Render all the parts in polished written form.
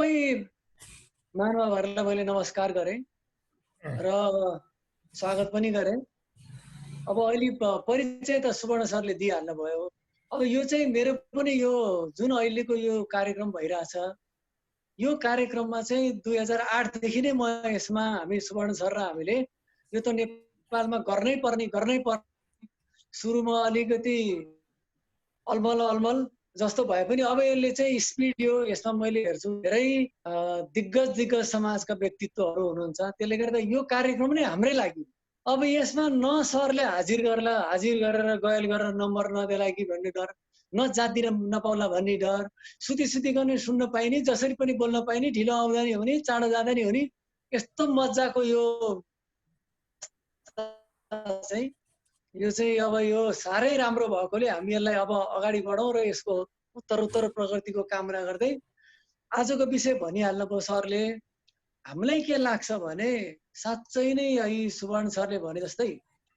महानुभावहरूलाई मैले नमस्कार गरेँ र स्वागत पनि गरेँ। अब अहिले परिचय त सुवर्ण सरले दिइहाल्नु भयो। अब यो चाहिँ मेरो पनि यो जुन अहिलेको यो कार्यक्रम भइरहेछ, यो कार्यक्रममा चाहिँ 2008 देखि नै म यसमा हामी सुवर्ण सर र हामीले यो त नेपालमा गर्नै पर्ने सुरुमा अलिकति अलमल जस्तो भए पनि अब यसले चाहिँ स्पिड यो यसमा मैले हेर्छु धेरै दिग्गज समाजका व्यक्तित्वहरू हुनुहुन्छ, त्यसले गर्दा यो कार्यक्रम नै हाम्रै लागि। अब यसमा न सरले हाजिर गरेर गयल गरेर नम्बर नदेला कि भन्ने डर, न जातिन नपाउला भन्ने डर, सुती गर्ने सुन्न पाइने, जसरी पनि बोल्न पाइने, ढिलो आउँदा नि हुने, चाँडो जाँदा नि हुने, यस्तो मजाको यो चाहिँ अब यो साह्रै राम्रो भएकोले हामी यसलाई अब अगाडि बढाउँ र यसको उत्तर प्रगतिको कामना गर्दै आजको विषय भनिहाल्नुभयो सरले। हामीलाई के लाग्छ भने साँच्चै नै यही सुवर्ण सरले भने जस्तै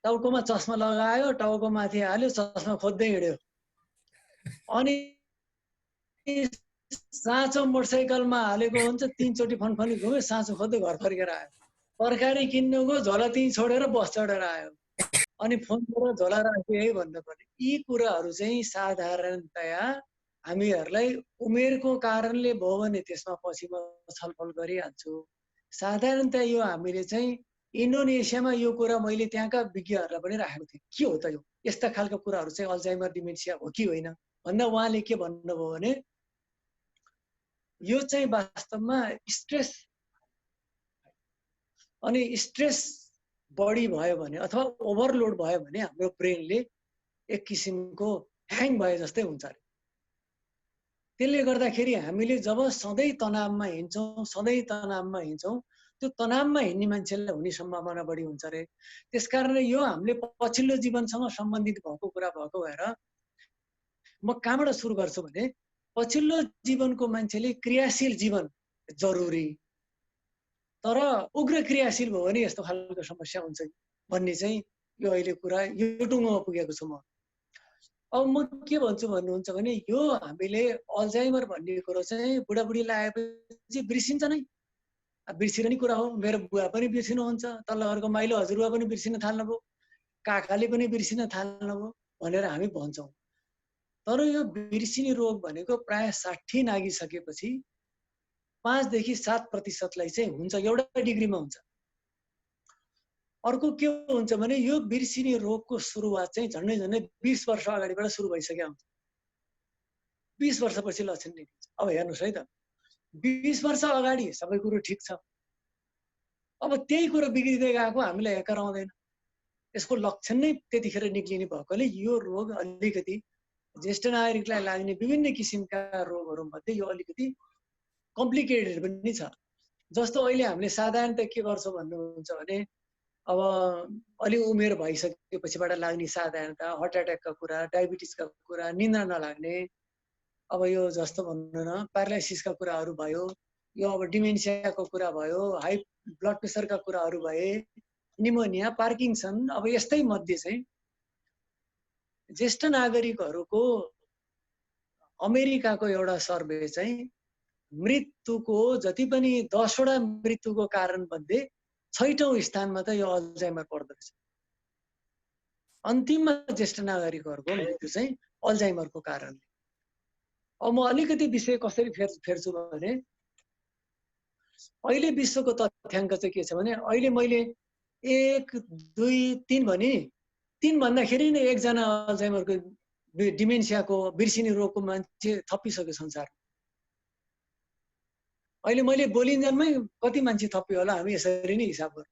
टाउकोमा चस्मा लगायो, टाउको माथि हाल्यो, चस्मा खोज्दै हिँड्यो, अनि साँचो मोटरसाइकलमा हालेको हुन्छ, 3 चोटि फनफनी घुम्यो, साँचो खोज्दै घर फर्केर आयो। तरकारी किन्नु गयो, झोला त्यहीँ छोडेर बस चढेर आयो, अनि फोन गरेर झोला राख्यो है भन्नु पर्ने। यी कुराहरू चाहिँ साधारणतया हामीहरूलाई उमेरको कारणले भयो भने त्यसमा पछि म छलफल गरिहाल्छु। साधारणतया यो हामीले चाहिँ इन्डोनेसियामा यो कुरा मैले त्यहाँका विज्ञहरूलाई पनि राखेको थिएँ, के हो त यो, यस्ता खालका कुराहरू चाहिँ अल्जाइमर डिमेन्सिया हो कि होइन भन्दा उहाँले के भन्नुभयो भने यो चाहिँ वास्तवमा स्ट्रेस, अनि स्ट्रेस बढी भयो भने अथवा ओभरलोड भयो भने हाम्रो ब्रेनले एक किसिमको ह्याङ भए जस्तै हुन्छ अरे। त्यसले गर्दाखेरि हामीले जब सधैँ तनावमा हिँड्छौँ, त्यो तनावमा हिँड्ने मान्छेलाई हुने सम्भावना बढी हुन्छ अरे। त्यसकारणले यो हामीले पछिल्लो जीवनसँग सम्बन्धित भएको कुरा भएको भएर म कहाँबाट सुरु गर्छु भने पछिल्लो जीवनको मान्छेले क्रियाशील जीवन जरुरी, तर उग्र क्रियाशील भयो भने यस्तो खालको समस्या हुन्छ भन्ने चाहिँ यो अहिले कुरा यो टुङ्गोमा पुगेको छु म। अब म के भन्छु भन्नुहुन्छ भने यो हामीले अल्जाइमर भन्ने कुरो चाहिँ बुढाबुढी लागेपछि बिर्सिन्छ नै, बिर्सिने कुरा हो। मेरो बुवा पनि बिर्सिनुहुन्छ, तल्लो घरको माइलो हजुरबा पनि बिर्सिन थाल्नुभयो, काकाले पनि बिर्सिन थाल्नुभयो भनेर हामी भन्छौँ। तर यो बिर्सिने रोग भनेको प्राय 60 नागिसकेपछि 5 देखि 7% चाहिँ हुन्छ, एउटा डिग्रीमा हुन्छ। अर्को के हुन्छ भने यो बिर्सिने रोगको सुरुवात चाहिँ झन्डै 20 वर्ष अगाडिबाट सुरु भइसक्यो हुन्छ। 20 वर्षपछि लक्षण देखिन्छ। अब हेर्नुहोस् है त, 20 वर्ष अगाडि सबै कुरो ठिक छ, अब त्यही कुरो बिग्रिँदै गएको हामीलाई हेकर आउँदैन। यसको लक्षण नै त्यतिखेर निक्लिने भएकोले यो रोग अलिकति ज्येष्ठ नागरिकलाई लाग्ने विभिन्न किसिमका रोगहरू मध्ये यो अलिकति कम्प्लिकेटेड पनि छ। जस्तो अहिले हामीले साधारणतः के गर्छौँ भन्नुहुन्छ भने अब अलि उमेर भइसकेपछिबाट लाग्ने साधारणतः हार्ट एट्याकका कुरा, डायबिटिसका कुरा, निन्द्रा नलाग्ने, अब यो जस्तो भन्नु न प्यारालाइसिसका कुराहरू भयो, यो अब डिमेन्सियाको कुरा भयो, हाई ब्लड प्रेसरका कुराहरू भए, निमोनिया, पार्किन्सन, अब यस्तै मध्ये चाहिँ ज्येष्ठ नागरिकहरूको अमेरिकाको एउटा सर्वे चाहिँ मृत्युको जति पनि 10वटा मृत्युको कारण मध्ये 6औं स्थानमा त यो अल्जाइमर पर्दो रहेछ। अन्तिममा ज्येष्ठ नागरिकहरूको मृत्यु चाहिँ अल्जाइमरको कारणले। अब म अलिकति विषय कसरी फेर्छु भने अहिले विश्वको तथ्याङ्क चाहिँ के छ भने अहिले मैले 1 2 3 भने 3 भन्दाखेरि नै एकजना अल्जाइमरको डिमेन्सियाको बिर्सिने रोगको मान्छे थपिसक्यो संसारमा। अहिले मैले बोलिन्जेलमै कति मान्छे थप्यो होला हामी यसरी नै हिसाब गरौँ।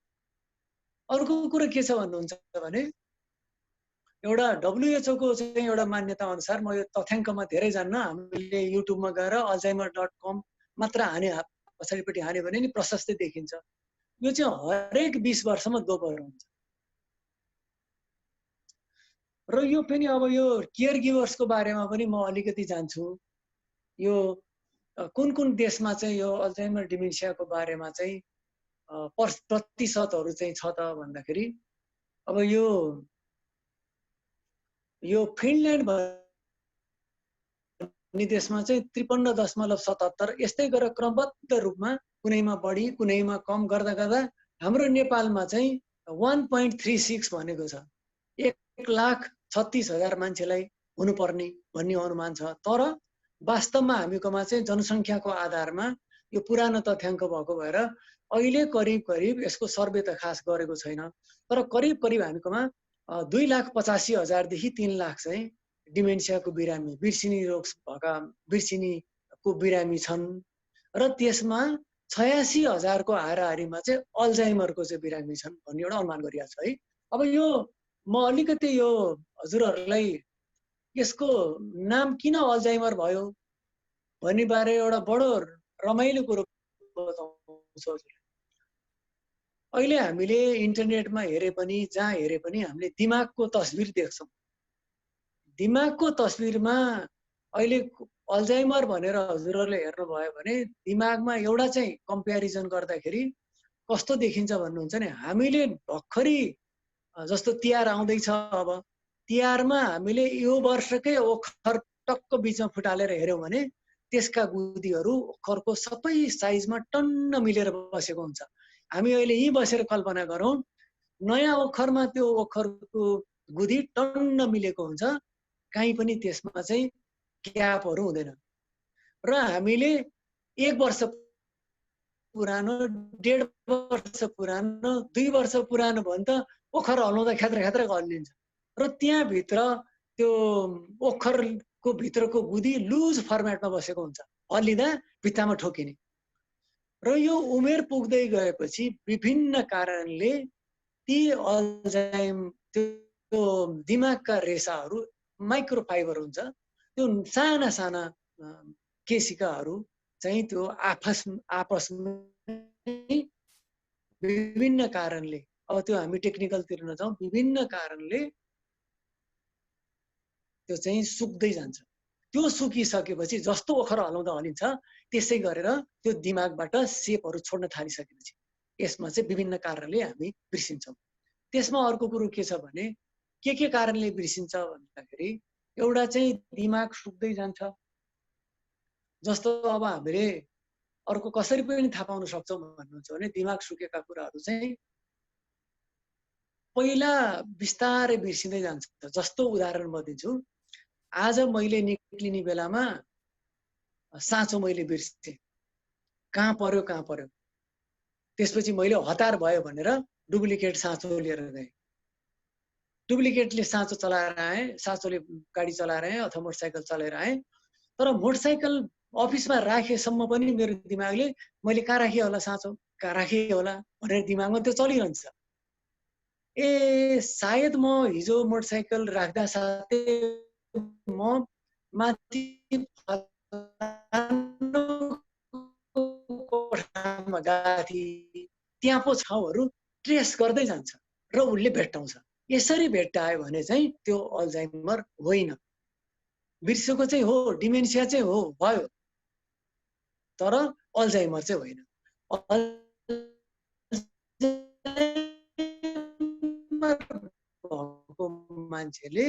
अर्को कुरा के छ भन्नुहुन्छ भने एउटा WHO को चाहिँ एउटा मान्यता अनुसार, म यो तथ्याङ्कमा धेरै जान्न, हामीले युट्युबमा गएर alzheimer.com मात्र पछाडिपट्टि हान्यो भने नि प्रशस्तै देखिन्छ। यो चाहिँ हरेक 20 वर्षमा दोब्बर हुन्छ। र यो पनि अब यो केयर गिभर्सको बारेमा पनि म अलिकति जान्छु। यो कुन देशमा चाहिँ यो अल्जाइमर डिमेन्सियाको बारेमा चाहिँ प्रतिशतहरू चाहिँ छ त भन्दाखेरि अब यो फिनल्यान्ड अन्य देशमा चाहिँ 53.77 यस्तै गरेर क्रमबद्ध रूपमा कुनैमा बढी कुनैमा कम गर्दा गर्दा हाम्रो नेपालमा चाहिँ 1.36 भनेको छ। 1,36,000 मान्छेलाई हुनुपर्ने भन्ने अनुमान छ। तर वास्तवमा हामीकोमा चाहिँ जनसङ्ख्याको आधारमा यो पुरानो तथ्याङ्क भएको भएर अहिले करिब करिब यसको सर्वे त खास गरेको छैन, तर करिब करिब हामीकोमा 2,85,000 देखि 3 लाख चाहिँ डिमेन्सियाको बिरामी, बिर्सिनी रोग भएका बिर्सिनीको बिरामी छन् र त्यसमा 86,000 को हाराहारीमा चाहिँ अल्जाइमरको चाहिँ बिरामी छन् भन्ने एउटा अनुमान गरिएको छ है। अब यो म अलिकति यो हजुरहरूलाई यसको नाम किन अल्जाइमर भयो भन्ने बारे एउटा बडो रमाइलो कुरो बताउँछु। अहिले हामीले इन्टरनेटमा हेरे पनि जहाँ हेरे पनि हामीले दिमागको तस्बिर देख्छौँ। दिमागको तस्बिरमा अहिले अल्जाइमर भनेर हजुरहरूले हेर्नुभयो भने दिमागमा एउटा चाहिँ कम्प्यारिजन गर्दाखेरि कस्तो देखिन्छ भन्नुहुन्छ नि, हामीले भर्खरै जस्तो तिहार आउँदैछ, अब तिहारमा हामीले यो वर्षकै ओखर टक्क बिचमा फुटालेर हेऱ्यौँ भने त्यसका गुदीहरू ओखरको सबै साइजमा टन्न मिलेर बसेको हुन्छ। हामी अहिले यहीँ बसेर कल्पना गरौँ, नयाँ ओखरमा त्यो ओखरको गुदी टन्न मिलेको हुन्छ, कहीँ पनि त्यसमा चाहिँ ग्यापहरू हुँदैन। र हामीले 1 वर्ष पुरानो, 1.5 वर्ष पुरानो, 2 वर्ष पुरानो भने त ओखर हल्लाउँदा ख्यात्र ख्यात्र हल्लिन्छ र त्यहाँभित्र त्यो ओखरको भित्रको गुदी लुज फर्मेटमा बसेको हुन्छ, हल्लिँदा भित्तामा ठोकिने। र यो उमेर पुग्दै गएपछि विभिन्न कारणले ती अल्जाइम त्यो दिमागका रेसाहरू माइक्रोफाइबर हुन्छ, त्यो साना साना केशिकाहरू चाहिँ त्यो आपसमा विभिन्न कारणले, अब त्यो हामी टेक्निकलतिर नजाउँ, विभिन्न कारणले त्यो चाहिँ सुक्दै जान्छ। त्यो सुकिसकेपछि जस्तो ओखर हल्लाउँदा हल्लिन्छ त्यसै गरेर त्यो दिमागबाट सेपहरू छोड्न थालिसकेपछि यसमा चाहिँ विभिन्न कारणले हामी बिर्सिन्छौँ। त्यसमा अर्को कुरो के छ भने के कारणले बिर्सिन्छ भन्दाखेरि एउटा चाहिँ दिमाग सुक्दै जान्छ। जस्तो अब हामीले अर्को कसरी पनि थाहा पाउन सक्छौँ भन्नुहुन्छ भने दिमाग सुकेका कुराहरू चाहिँ पहिला बिस्तारै बिर्सिँदै जान्छ। जस्तो उदाहरण म दिन्छु, आज मैले निक्लिने बेलामा साँचो मैले बिर्सेँ, कहाँ पर्यो, त्यसपछि मैले हतार भयो भनेर डुप्लिकेट साँचो लिएर गएँ। डुप्लिकेटले साँचो चलाएर आएँ, साँचोले गाडी चलाएर आएँ अथवा मोटरसाइकल चलाएर आएँ, तर मोटरसाइकल अफिसमा राखेसम्म पनि मेरो दिमागले मैले कहाँ राखेँ होला साँचो, कहाँ राखेँ होला भनेर दिमागमा त्यो चलिरहन्छ। ए सायद म हिजो मोटरसाइकल राख्दा साथै म माथि कोठामा गएको थिएँ, त्यहाँ पो छाउहरू ट्रेस गर्दै जान्छ र उसले भेट्टाउँछ। यसरी भेट्टायो भने चाहिँ त्यो अल्जाइमर होइन, बिर्सेको चाहिँ हो, डिमेन्सिया चाहिँ हो, भयो, तर अल्जाइमर चाहिँ होइन। मान्छेले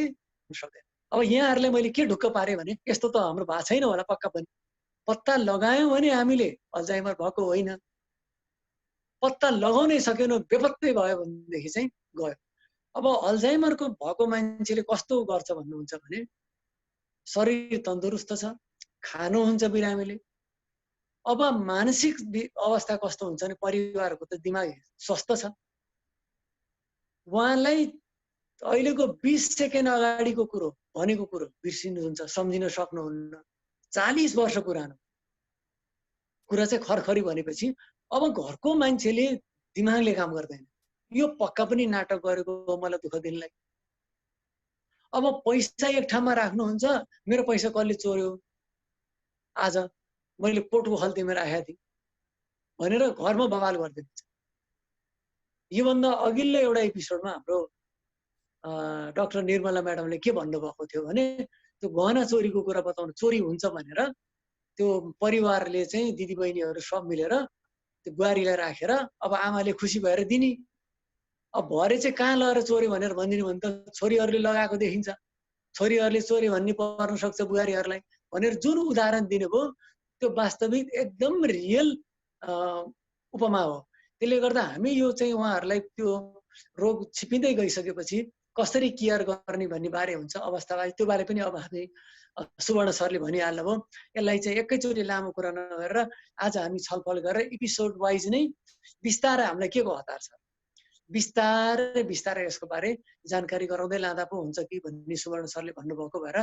सक्दैन। अब यहाँहरूलाई मैले के ढुक्क पारेँ भने यस्तो त हाम्रो भएको छैन होला पक्का पनि, पत्ता लगायौँ भने हामीले अल्जाइमर भएको होइन, पत्ता लगाउनै सकेनौँ, बेपत्तै भयो भनेदेखि चाहिँ गयो। अब अल्जाइमरको भएको मान्छेले कस्तो गर्छ भन्नुहुन्छ भने शरीर तन्दुरुस्त छ, खानुहुन्छ बिरामीले। अब मानसिक अवस्था कस्तो हुन्छ भने परिवारको त दिमाग स्वस्थ छ, उहाँलाई अहिलेको 20 सेकेन्ड अगाडिको कुरो भनेको कुरो बिर्सिनुहुन्छ, सम्झिन सक्नुहुन्न। 40 वर्ष पुरानो कुरा चाहिँ खरखरी भनेपछि अब घरको मान्छेले दिमागले काम गर्दैन। यो पक्का पनि नाटक गरेको हो मलाई दुःख दिनलाई। अब पैसा एक ठाउँमा राख्नुहुन्छ, मेरो पैसा कसले चोर्यो, आज मैले पोटको खल्तीमा राखेको थिएँ भनेर घरमा बवाल गरिदिन्छ। योभन्दा अघिल्लो एउटा एपिसोडमा हाम्रो डाक्टर निर्मला म्याडमले के भन्नुभएको थियो भने त्यो गहना चोरीको कुरा बताउनु, चोरी हुन्छ भनेर त्यो परिवारले चाहिँ दिदीबहिनीहरू सब मिलेर त्यो बुहारीलाई राखेर अब आमाले खुसी भएर दिने, अब भरे चाहिँ कहाँ लगेर चोरी भनेर भनिदिनु भने त छोरीहरूले लगाएको देखिन्छ, छोरीहरूले चोरी भन्ने पर्न सक्छ बुहारीहरूलाई, भनेर जुन उदाहरण दिनुभयो त्यो वास्तविक एकदम रियल उपमा हो। त्यसले गर्दा हामी यो चाहिँ उहाँहरूलाई त्यो रोग छिपिँदै गइसकेपछि कसरी केयर गर्ने भन्ने बारे हुन्छ अवस्थालाई, त्यो बारे पनि अब हामी सुवर्ण सरले भनिहाल्नुभयो। यसलाई चाहिँ एकैचोटि लामो कुरा नगरेर आज हामी छलफल गरेर एपिसोड वाइज नै बिस्तारै हामीलाई के को हतार छ, बिस्तारै बिस्तारै यसको बारे जानकारी गराउँदै लाँदा पो हुन्छ कि भन्ने सुवर्ण सरले भन्नुभएको भएर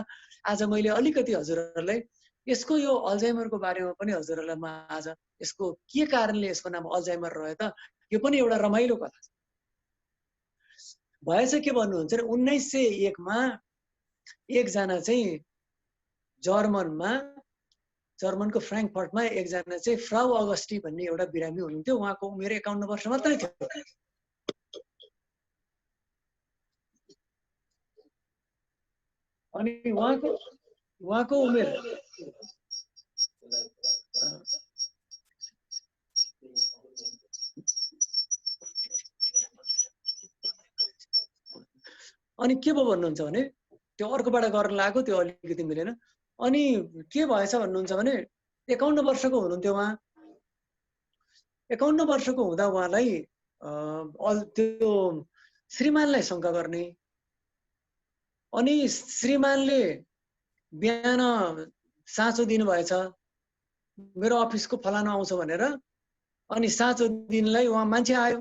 आज मैले अलिकति हजुरहरूलाई यसको यो अल्जाइमरको बारेमा पनि हजुरहरूलाई म आज यसको के कारणले यसको नाम अल्जाइमर रह्यो त, यो पनि एउटा रमाइलो कथा छ। भएछ के भन्नुहुन्छ भने 1901 मा एकजना चाहिँ जर्मनको फ्र्याङ्कफर्टमा एकजना चाहिँ फ्राउ अगस्टी भन्ने एउटा बिरामी हुनुहुन्थ्यो। उहाँको उमेर 51 वर्ष मात्रै थियो। अनि उहाँको उमेर अनि के भयो भन्नुहुन्छ भने त्यो अर्कोबाट गर्न लाग्यो, त्यो अलिकति मिलेन। अनि के भएछ भन्नुहुन्छ भने 51 वर्षको हुनुहुन्थ्यो उहाँ। 51 वर्षको हुँदा उहाँलाई त्यो श्रीमानलाई शङ्का गर्ने, अनि श्रीमानले बिहान साँचो दिनुभएछ मेरो अफिसको फलाना आउँछ भनेर। अनि साँचो दिनलाई उहाँ मान्छे आयो,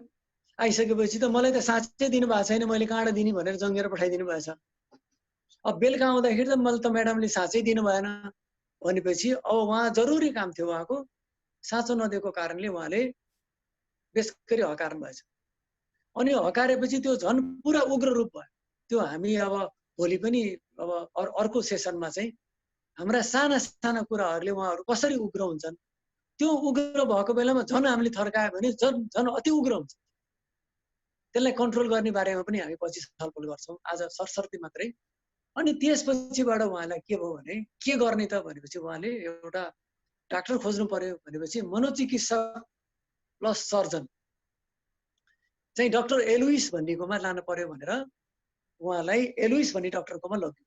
आइसकेपछि त मलाई त साँच्चै दिनुभएको छैन, मैले कहाँबाट दिने भनेर जङ्गेर पठाइदिनु भएछ। अब बेलुका आउँदाखेरि त मैले त म्याडमले साँच्चै दिनु भएन भनेपछि अब उहाँ जरुरी काम थियो उहाँको, साँचो नदिएको कारणले उहाँले बेसरी हकार्नु भएछ। अनि हकारेपछि त्यो झन् पुरा उग्र रूप भयो। त्यो हामी अब भोलि पनि अब अर्को सेसनमा चाहिँ हाम्रा साना साना कुराहरूले उहाँहरू कसरी उग्र हुन्छन्, त्यो उग्र भएको बेलामा झन् हामीले थर्कायो भने झन् अति उग्र हुन्छ। त्यसलाई कन्ट्रोल गर्ने बारेमा पनि हामी पछि छलफल गर्छौँ, आज सरसर्ती मात्रै। अनि त्यसपछिबाट उहाँलाई के भयो भने के गर्ने त भनेपछि उहाँले एउटा डाक्टर खोज्नु पर्यो भनेपछि मनोचिकित्सक प्लस सर्जन चाहिँ डाक्टर एलुइस भन्नेकोमा लानु पर्यो भनेर उहाँलाई एलुइस भन्ने डाक्टरकोमा लग्यो।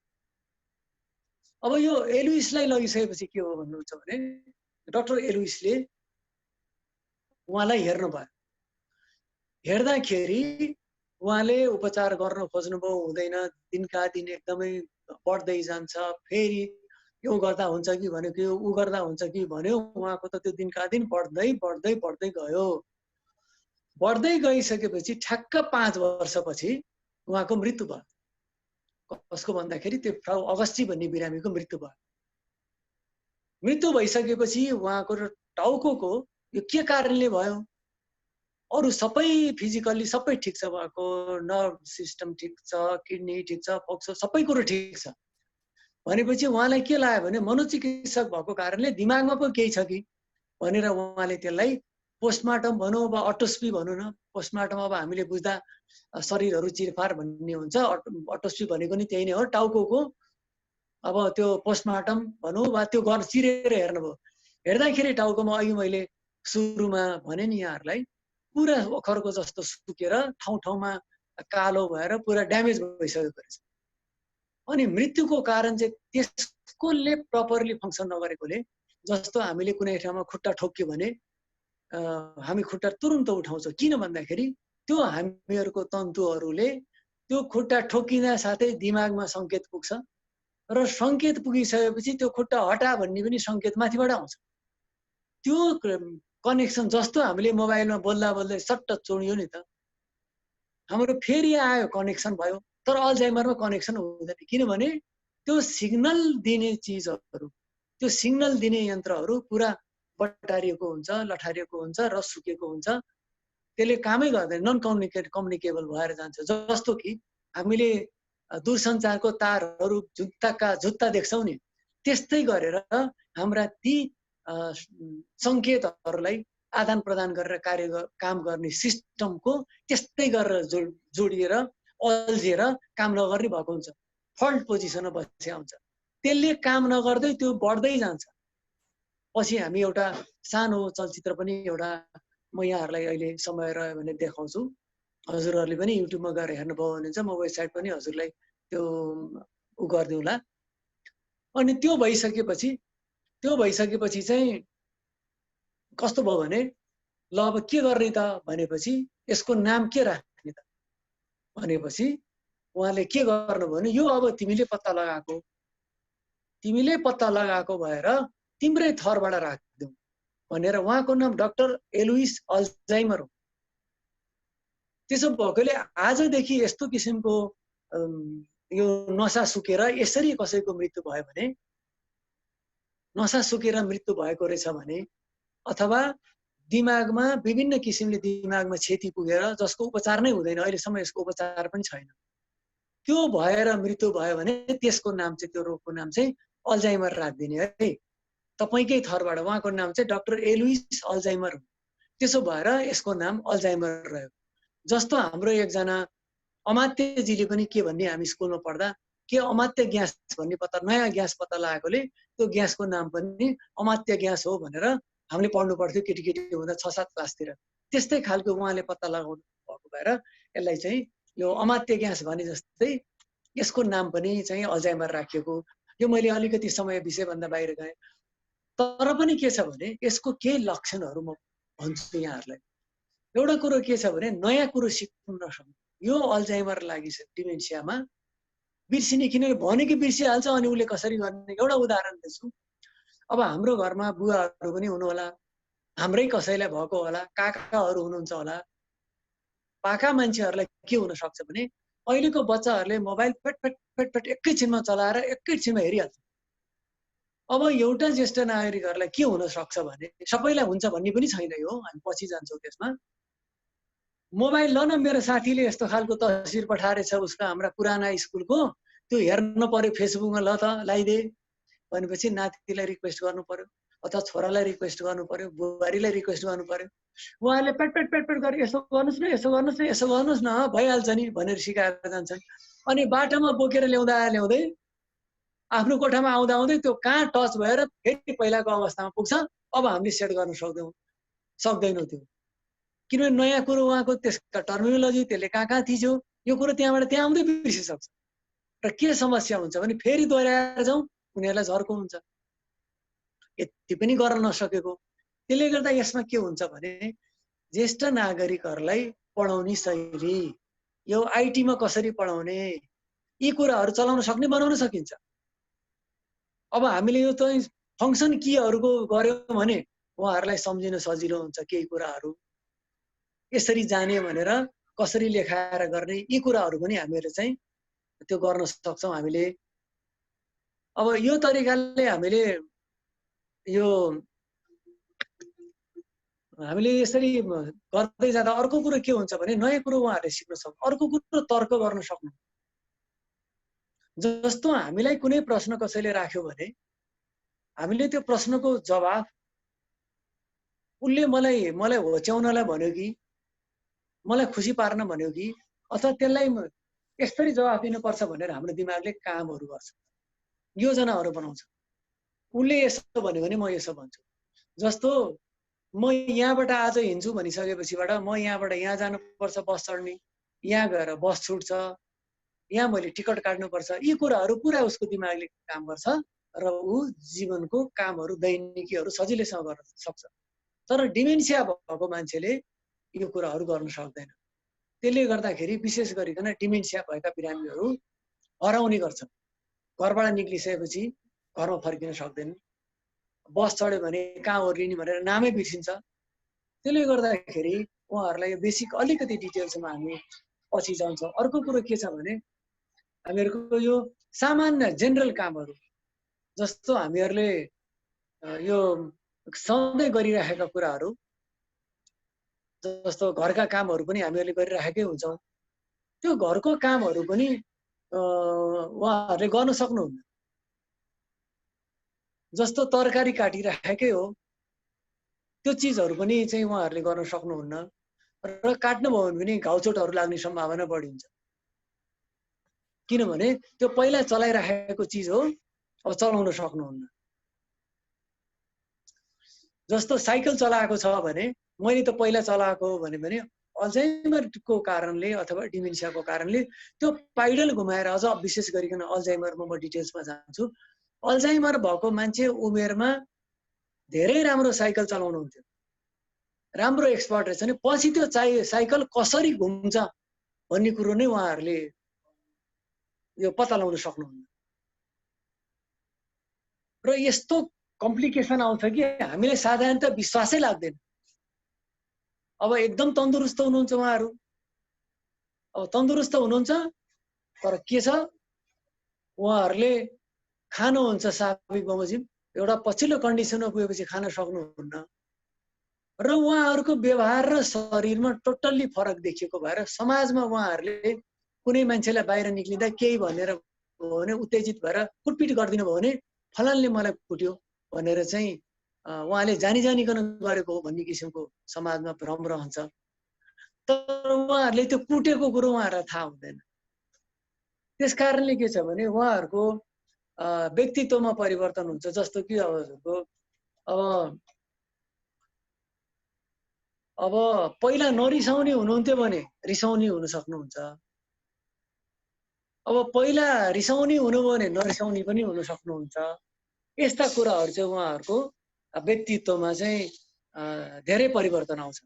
अब यो एलुइसलाई लगिसकेपछि के हो भन्नुहुन्छ भने डाक्टर एलुइसले उहाँलाई हेर्नुभयो। हेर्दाखेरि उहाँले उपचार गर्न खोज्नुभयो, हुँदैन, दिनका दिन एकदमै बढ्दै जान्छ, फेरि यो गर्दा हुन्छ कि भनेको ऊ गर्दा हुन्छ कि भन्यो। उहाँको त त्यो दिनका दिन बढ्दै बढ्दै बढ्दै गयो। बढ्दै गइसकेपछि ठ्याक्क 5 वर्षपछि उहाँको मृत्यु भयो। कसको भन्दाखेरि त्यो फ्राउ अगस्टी भन्ने बिरामीको मृत्यु भयो। मृत्यु भइसकेपछि उहाँको टाउको यो के कारणले भयो, अरू सबै फिजिकल्ली सबै ठिक छ, उहाँको नर्भ सिस्टम ठिक छ, किडनी ठिक छ, फोक्सो सबै कुरो ठिक छ भनेपछि उहाँलाई के लाग्यो भने मनोचिकित्सक भएको कारणले दिमागमा पो केही छ कि भनेर उहाँले त्यसलाई पोस्टमार्टम भनौँ वा अटोस्पी भनौँ न। पोस्टमार्टम अब हामीले बुझ्दा शरीरहरू चिरफार भन्ने हुन्छ, अटोस्पी भनेको नि त्यही नै हो, टाउको अब त्यो पोस्टमार्टम भनौँ वा त्यो घर चिरेर हेर्नुभयो। हेर्दाखेरि टाउकोमा अघि मैले सुरुमा भने नि यहाँहरूलाई पुरा ओखरको जस्तो सुकेर ठाउँ ठाउँमा कालो भएर पुरा ड्यामेज भइसकेको रहेछ। अनि मृत्युको कारण चाहिँ त्यसकोले प्रपरली फङ्सन नगरेकोले, जस्तो हामीले कुनै ठाउँमा खुट्टा ठोक्यो भने हामी खुट्टा तुरुन्त उठाउँछौँ, किन भन्दाखेरि त्यो हामीहरूको तन्तुहरूले त्यो खुट्टा ठोकिँदा साथै दिमागमा सङ्केत पुग्छ र सङ्केत पुगिसकेपछि त्यो खुट्टा हटा भन्ने पनि सङ्केत माथिबाट आउँछ। त्यो कनेक्सन जस्तो हामीले मोबाइलमा बोल्दा बोल्दै सट्ट चोडियो नि त, हाम्रो फेरि आयो, कनेक्सन भयो। तर अल्जाइमरमा कनेक्सन हुँदैन, किनभने त्यो सिग्नल दिने चिजहरू, त्यो सिग्नल दिने यन्त्रहरू पुरा बटारिएको हुन्छ, लठारिएको हुन्छ र सुकेको हुन्छ, त्यसले कामै गर्दैन, नन कम्युनिकेबल भएर जान्छ। जस्तो कि हामीले दूरसञ्चारको तारहरू जुत्ता देख्छौँ नि, त्यस्तै गरेर हाम्रा ती सङ्केतहरूलाई आदान प्रदान गरेर काम गर्ने सिस्टमको त्यस्तै गरेर जोडिएर अल्झिएर काम नगर्ने भएको हुन्छ, फल्ट पोजिसनमा बसेको हुन्छ। त्यसले काम नगर्दै त्यो बढ्दै जान्छ। पछि हामी एउटा सानो चलचित्र पनि एउटा म यहाँहरूलाई अहिले समय रह्यो भने देखाउँछु, हजुरहरूले पनि युट्युबमा गएर हेर्नुभयो भने चाहिँ म वेबसाइट पनि हजुरलाई त्यो गरिदिउँला। अनि त्यो भइसकेपछि चाहिँ कस्तो भयो भने ल अब के गर्ने त भनेपछि यसको नाम के राख्ने त भनेपछि उहाँले के गर्नु भने यो अब तिमीले पत्ता लगाएको भएर तिम्रै थरबाट राखिदेऊ भनेर उहाँको नाम डाक्टर एलुइस अल्जाइमर हो। त्यसो भएकोले आजदेखि यस्तो किसिमको यो नसा सुकेर यसरी कसैको मृत्यु भयो भने, नसा सुकेर मृत्यु भएको रहेछ भने, अथवा दिमागमा विभिन्न किसिमले दिमागमा क्षति पुगेर जसको उपचार नै हुँदैन, अहिलेसम्म यसको उपचार पनि छैन, त्यो भएर मृत्यु भयो भने त्यसको नाम चाहिँ, त्यो रोगको नाम चाहिँ अल्जाइमर राखिदिने है। तपाईकै थरबाट उहाँको नाम चाहिँ डाक्टर एलुइस अल्जाइमर हो। त्यसो भएर यसको नाम अल्जाइमर रह्यो। जस्तो हाम्रो एकजना अमात्यजीले पनि के भन्ने, हामी स्कुलमा पढ्दा के अमात्य ग्यास भन्ने नयाँ ग्यास पत्ता लगाएकोले त्यो ग्यासको नाम पनि अमात्य ग्यास हो भनेर हामीले पढ्नु पर्थ्यो केटी हुँदा 6-7 क्लासतिर। त्यस्तै खालको उहाँले पत्ता लगाउनु भएको भएर यसलाई चाहिँ यो अमात्य ग्यास भने जस्तै यसको नाम पनि चाहिँ अल्जाइमर राखिएको। यो मैले अलिकति समय विषयभन्दा बाहिर गएँ, तर पनि के छ भने यसको केही लक्षणहरू म भन्छु यहाँहरूलाई। एउटा कुरो के छ भने नयाँ कुरो सिक्नु नसक्नु, यो अल्जाइमर लागिसक्यो डिमेन्सियामा बिर्सिने, किनभने भनेको बिर्सिहाल्छ अनि उसले कसरी गर्ने। एउटा उदाहरण दिन्छु। अब हाम्रो घरमा बुवाहरू पनि हुनु होला, हाम्रै कसैलाई भएको होला, काकाहरू हुनुहुन्छ होला, पाका मान्छेहरूलाई के हुन सक्छ भने अहिलेको बच्चाहरूले मोबाइल फट एकैछिनमा चलाएर एकैछिनमा हेरिहाल्छ। अब एउटा ज्येष्ठ नागरिकहरूलाई के हुन सक्छ भने, सबैलाई हुन्छ भन्ने पनि छैन, यो हामी पछि जान्छौँ त्यसमा। मोबाइल ल न, मेरो साथीले यस्तो खालको तस्बिर पठाएछ उसको हाम्रा पुराना स्कुलको, त्यो हेर्न पर्यो फेसबुकमा, ल त लगाइदे भनेपछि नातिलाई रिक्वेस्ट गर्नु पर्यो, अथवा छोरालाई रिक्वेस्ट गर्नु पर्यो, बुहारीलाई रिक्वेस्ट गर्नु पर्यो। उहाँले पेट गरी यसो गर्नुहोस् न भइहाल्छ नि भनेर सिकाएर जान्छन्। अनि बाटोमा बोकेर ल्याउँदै आफ्नो कोठामा आउँदै त्यो कहाँ टच भएर फेरि पहिलाको अवस्थामा पुग्छ। अब हामीले सेट गर्न सक्दैनौँ त्यो, किनभने नयाँ कुरो उहाँको त्यसका टर्मिनोलोजी त्यसले कहाँ थिच्यो, यो कुरो त्यहाँबाट त्यहाँ आउँदै बिर्सिसक्छ। र के समस्या हुन्छ भने फेरि दोहोऱ्याएर जाउँ, उनीहरूलाई झर्को हुन्छ, यति पनि गर्न नसकेको। त्यसले गर्दा यसमा के हुन्छ भने ज्येष्ठ नागरिकहरूलाई पढाउने शैली, यो आइटीमा कसरी पढाउने, यी कुराहरू चलाउन सक्ने बनाउन सकिन्छ। अब हामीले यो चाहिँ फङ्सन कीहरूको गर्यौँ भने उहाँहरूलाई सम्झिन सजिलो हुन्छ। केही कुराहरू यसरी जाने भनेर कसरी लेखाएर गर्ने, यी कुराहरू पनि हामीहरूले चाहिँ त्यो गर्न सक्छौँ हामीले। अब यो तरिकाले हामीले यसरी गर्दै जाँदा अर्को कुरो के हुन्छ भने नयाँ कुरो उहाँहरूले सिक्न सक्नु। अर्को कुरो तर्क गर्न सक्नु। जस्तो हामीलाई कुनै प्रश्न कसैले राख्यो भने हामीले त्यो प्रश्नको जवाफ उसले मलाई होच्याउनलाई भन्यो कि मलाई खुसी पार्न भन्यो कि अथवा त्यसलाई यसरी जवाफ दिनुपर्छ भनेर हाम्रो दिमागले कामहरू गर्छ, योजनाहरू बनाउँछ। उसले यसो भन्यो भने म यसो भन्छु। जस्तो म यहाँबाट आज हिँड्छु भनिसकेपछिबाट म यहाँबाट यहाँ जानुपर्छ, बस चढ्ने, यहाँ गएर बस छुट्छ, यहाँ मैले टिकट काट्नुपर्छ, यी कुराहरू पुरा उसको दिमागले काम गर्छ र ऊ जीवनको कामहरू दैनिकीहरू सजिलैसँग गर्न सक्छ। तर डिमेन्सिया भएको मान्छेले यो कुराहरू गर्न सक्दैन। त्यसले गर्दाखेरि विशेष गरिकन डिमेन्सिया भएका बिरामीहरू हराउने गर्छन्। घरबाट निक्लिसकेपछि घरमा फर्किन सक्दैनन्, बस चढ्यो भने कहाँ ओर्लिने भनेर नामै बिर्सिन्छ। त्यसले गर्दाखेरि उहाँहरूलाई यो बेसिक अलिकति डिटेल्समा हामी पछि जान्छौँ। अर्को कुरो के छ भने हामीहरूको यो सामान्य जेनरल कामहरू, जस्तो हामीहरूले यो सधैँ गरिराखेका कुराहरू, जस्तो घरका कामहरू पनि हामीहरूले गरिराखेकै हुन्छौँ। त्यो घरको कामहरू पनि उहाँहरूले गर्न सक्नुहुन्न। जस्तो तरकारी काटिराखेकै हो, त्यो चिजहरू पनि चाहिँ उहाँहरूले गर्न सक्नुहुन्न र काट्नुभयो भने पनि घाउचोटहरू लाग्ने सम्भावना बढी हुन्छ। किनभने त्यो पहिला चलाइराखेको चिज हो, अब चलाउन सक्नुहुन्न। जस्तो साइकल चलाएको छ भने मैले त पहिला चलाएको भने अल्जाइमरको कारणले अथवा डिमेन्सियाको कारणले त्यो पाइडल घुमाएर, अझ विशेष गरिकन अल्जाइमरमा म डिटेल्समा जान्छु, अल्जाइमर भएको मान्छे उमेरमा धेरै राम्रो साइकल चलाउनुहुन्थ्यो, राम्रो एक्सपर्ट रहेछ नि, पछि त्यो साइकल कसरी घुम्छ भन्ने कुरो नै उहाँहरूले यो पत्ता लगाउन सक्नुहुन्न। र यस्तो कम्प्लिकेसन आउँछ कि हामीले साधारणतः विश्वासै लाग्दैन। अब एकदम तन्दुरुस्त हुनुहुन्छ उहाँहरू, अब तन्दुरुस्त हुनुहुन्छ, तर के छ उहाँहरूले खानुहुन्छ स्वाभाविक बमोजिम, एउटा पछिल्लो कन्डिसनमा पुगेपछि खान सक्नुहुन्न र उहाँहरूको व्यवहार र शरीरमा टोटल्ली फरक देखिएको भएर समाजमा उहाँहरूले कुनै मान्छेलाई बाहिर निक्लिँदा केही भनेर भयो भने उत्तेजित भएर कुटपिट गरिदिनु भयो भने फलानले मलाई कुट्यो भनेर चाहिँ उहाँले जानिकन गरेको हो भन्ने किसिमको समाजमा भ्रम रहन्छ। तर उहाँहरूले त्यो कुटेको कुरो उहाँहरूलाई थाहा हुँदैन। त्यस कारणले के छ भने उहाँहरूको व्यक्तित्वमा परिवर्तन हुन्छ। जस्तो कि अब पहिला नरिसाउने हुनुहुन्थ्यो भने रिसाउने हुन सक्नुहुन्छ। अब पहिला रिसाउने हुनुभयो भने नरिसाउने पनि हुन सक्नुहुन्छ। यस्ता कुराहरू चाहिँ उहाँहरूको व्यक्तित्वमा चाहिँ धेरै परिवर्तन आउँछ।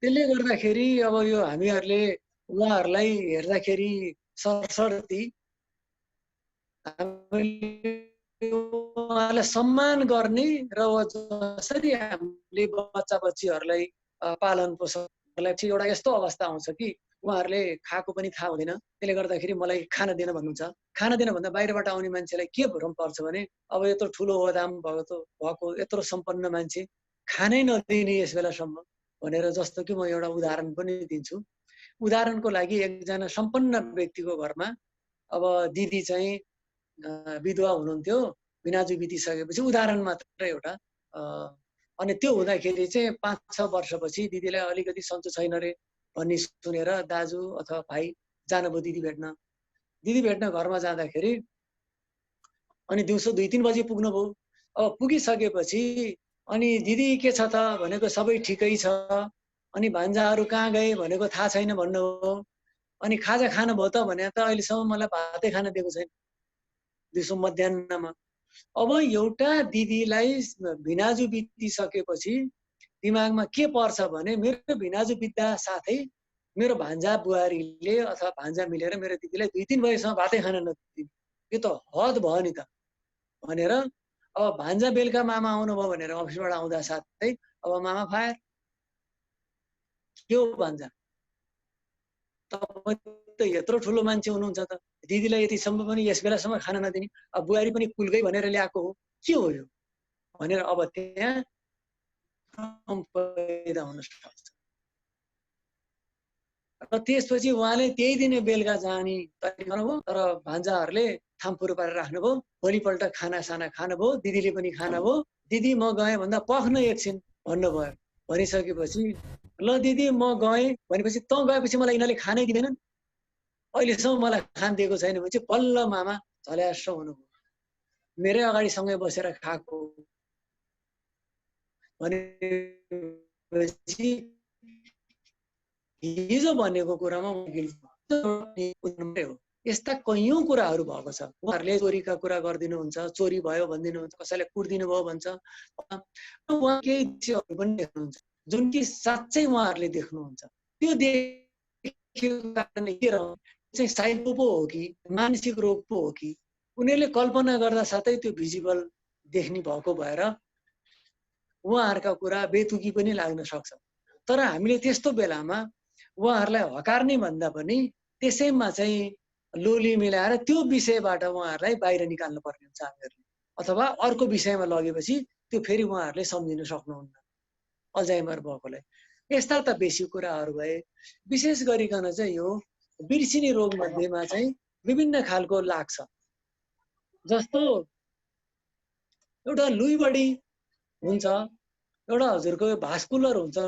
त्यसले गर्दाखेरि अब यो हामीहरूले उहाँहरूलाई हेर्दाखेरि सरसर्ती उहाँलाई सम्मान गर्ने र जसरी हामीले बच्चा बच्चीहरूलाई पालन पोषणलाई चाहिँ एउटा यस्तो अवस्था आउँछ कि उहाँहरूले खाएको पनि थाहा हुँदैन। त्यसले गर्दाखेरि मलाई खान दिन भन्नुहुन्छ। खान दिन भन्दा बाहिरबाट आउने मान्छेलाई के भ्रम पर्छ भने अब यत्रो ठुलो ओहदाम भएको यत्रो सम्पन्न मान्छे खानै नदिने यस बेलासम्म भनेर। जस्तो कि म एउटा उदाहरण पनि दिन्छु। उदाहरणको लागि एकजना सम्पन्न व्यक्तिको घरमा अब दिदी चाहिँ विधवा हुनुहुन्थ्यो, बिनाजु बितिसकेपछि, उदाहरण मात्र एउटा। अनि त्यो हुँदाखेरि चाहिँ 5-6 वर्षपछि दिदीलाई अलिकति सन्चो छैन रे भन्ने सुनेर दाजु अथवा भाइ जानुभयो दिदी भेट्न। दिदी भेट्न घरमा जाँदाखेरि अनि दिउँसो 2-3 बजे पुग्नुभयो। अब पुगिसकेपछि अनि दिदी के छ त भनेको सबै ठिकै छ। अनि भान्जाहरू कहाँ गए भनेको थाहा छैन भन्नुभयो। अनि खाजा खानुभयो त भने त अहिलेसम्म मलाई भातै खान दिएको छैन दिउँसो मध्याह्नमा। अब एउटा दिदीलाई भिनाजु बितिसकेपछि दिमागमा के पर्छ भने मेरो भिनाजु बित्दा साथै मेरो भान्जा बुहारीले अथवा भान्जा मिलेर मेरो दिदीलाई 2-3 बजेसम्म भातै खान नदिने, यो त हद भयो नि त भनेर। अब भान्जा बेलुका मामा आउनुभयो भनेर अफिसबाट आउँदा साथै अब मामा फायर के हो भान्जा, तपाईँ त यत्रो ठुलो मान्छे हुनुहुन्छ त दिदीलाई यतिसम्म पनि यस बेलासम्म खाना नदिने, अब बुहारी पनि कुलकै भनेर ल्याएको हो, के हो यो भनेर अब त्यहाँ पैदा हुन सक्छ। र त्यसपछि उहाँले त्यही दिन बेलुका जाने तयारी गर्नुभयो। तर भान्जाहरूले थामफुरो पारेर राख्नुभयो। भोलिपल्ट खानासाना खानुभयो, दिदीले पनि खानुभयो। दिदी म गएँ भन्दा पख्न एकछिन भन्नुभयो। भनिसकेपछि ल दिदी म गएँ भनेपछि तँ गएपछि मलाई यिनीहरूले खानै दिँदैनन्, अहिलेसम्म मलाई खान दिएको छैन भने चाहिँ बल्ल मामा झल्यास हुनुभयो। मेरै अगाडि सँगै बसेर खाएको भनेपछि हिजो भनेको कुरामा हो। यस्ता कैयौं कुराहरू भएको छ। उहाँहरूले चोरीका कुरा गरिदिनुहुन्छ, चोरी भयो भनिदिनुहुन्छ, कसैलाई कुट्दिनु भयो भन्छ। उहाँ केही दृश्यहरू पनि देख्नुहुन्छ जुन कि साँच्चै उहाँहरूले देख्नुहुन्छ। त्यो देखेको कारणले के चाहिँ साइको पो हो कि मानसिक रोग पो हो कि उनीहरूले कल्पना गर्दा साथै त्यो भिजिबल देख्ने भएको भएर उहाँहरूका कुरा बेतुकी पनि लाग्न सक्छ। तर हामीले त्यस्तो बेलामा उहाँहरूलाई हकार्ने भन्दा पनि त्यसैमा चाहिँ लोली मिलाएर त्यो विषयबाट उहाँहरूलाई बाहिर निकाल्नु पर्ने हुन्छ हामीहरूले। अथवा अर्को विषयमा लगेपछि त्यो फेरि उहाँहरूले सम्झिन सक्नुहुन्न अल्जाइमर भएकोलाई। यस्ता त बेसी कुराहरू भए। विशेष गरिकन चाहिँ यो बिर्सिने रोग मध्येमा चाहिँ विभिन्न खालको लाग्छ। जस्तो एउटा लुई बडी हुन्छ, एउटा हजुरको भास्कुलर हुन्छ,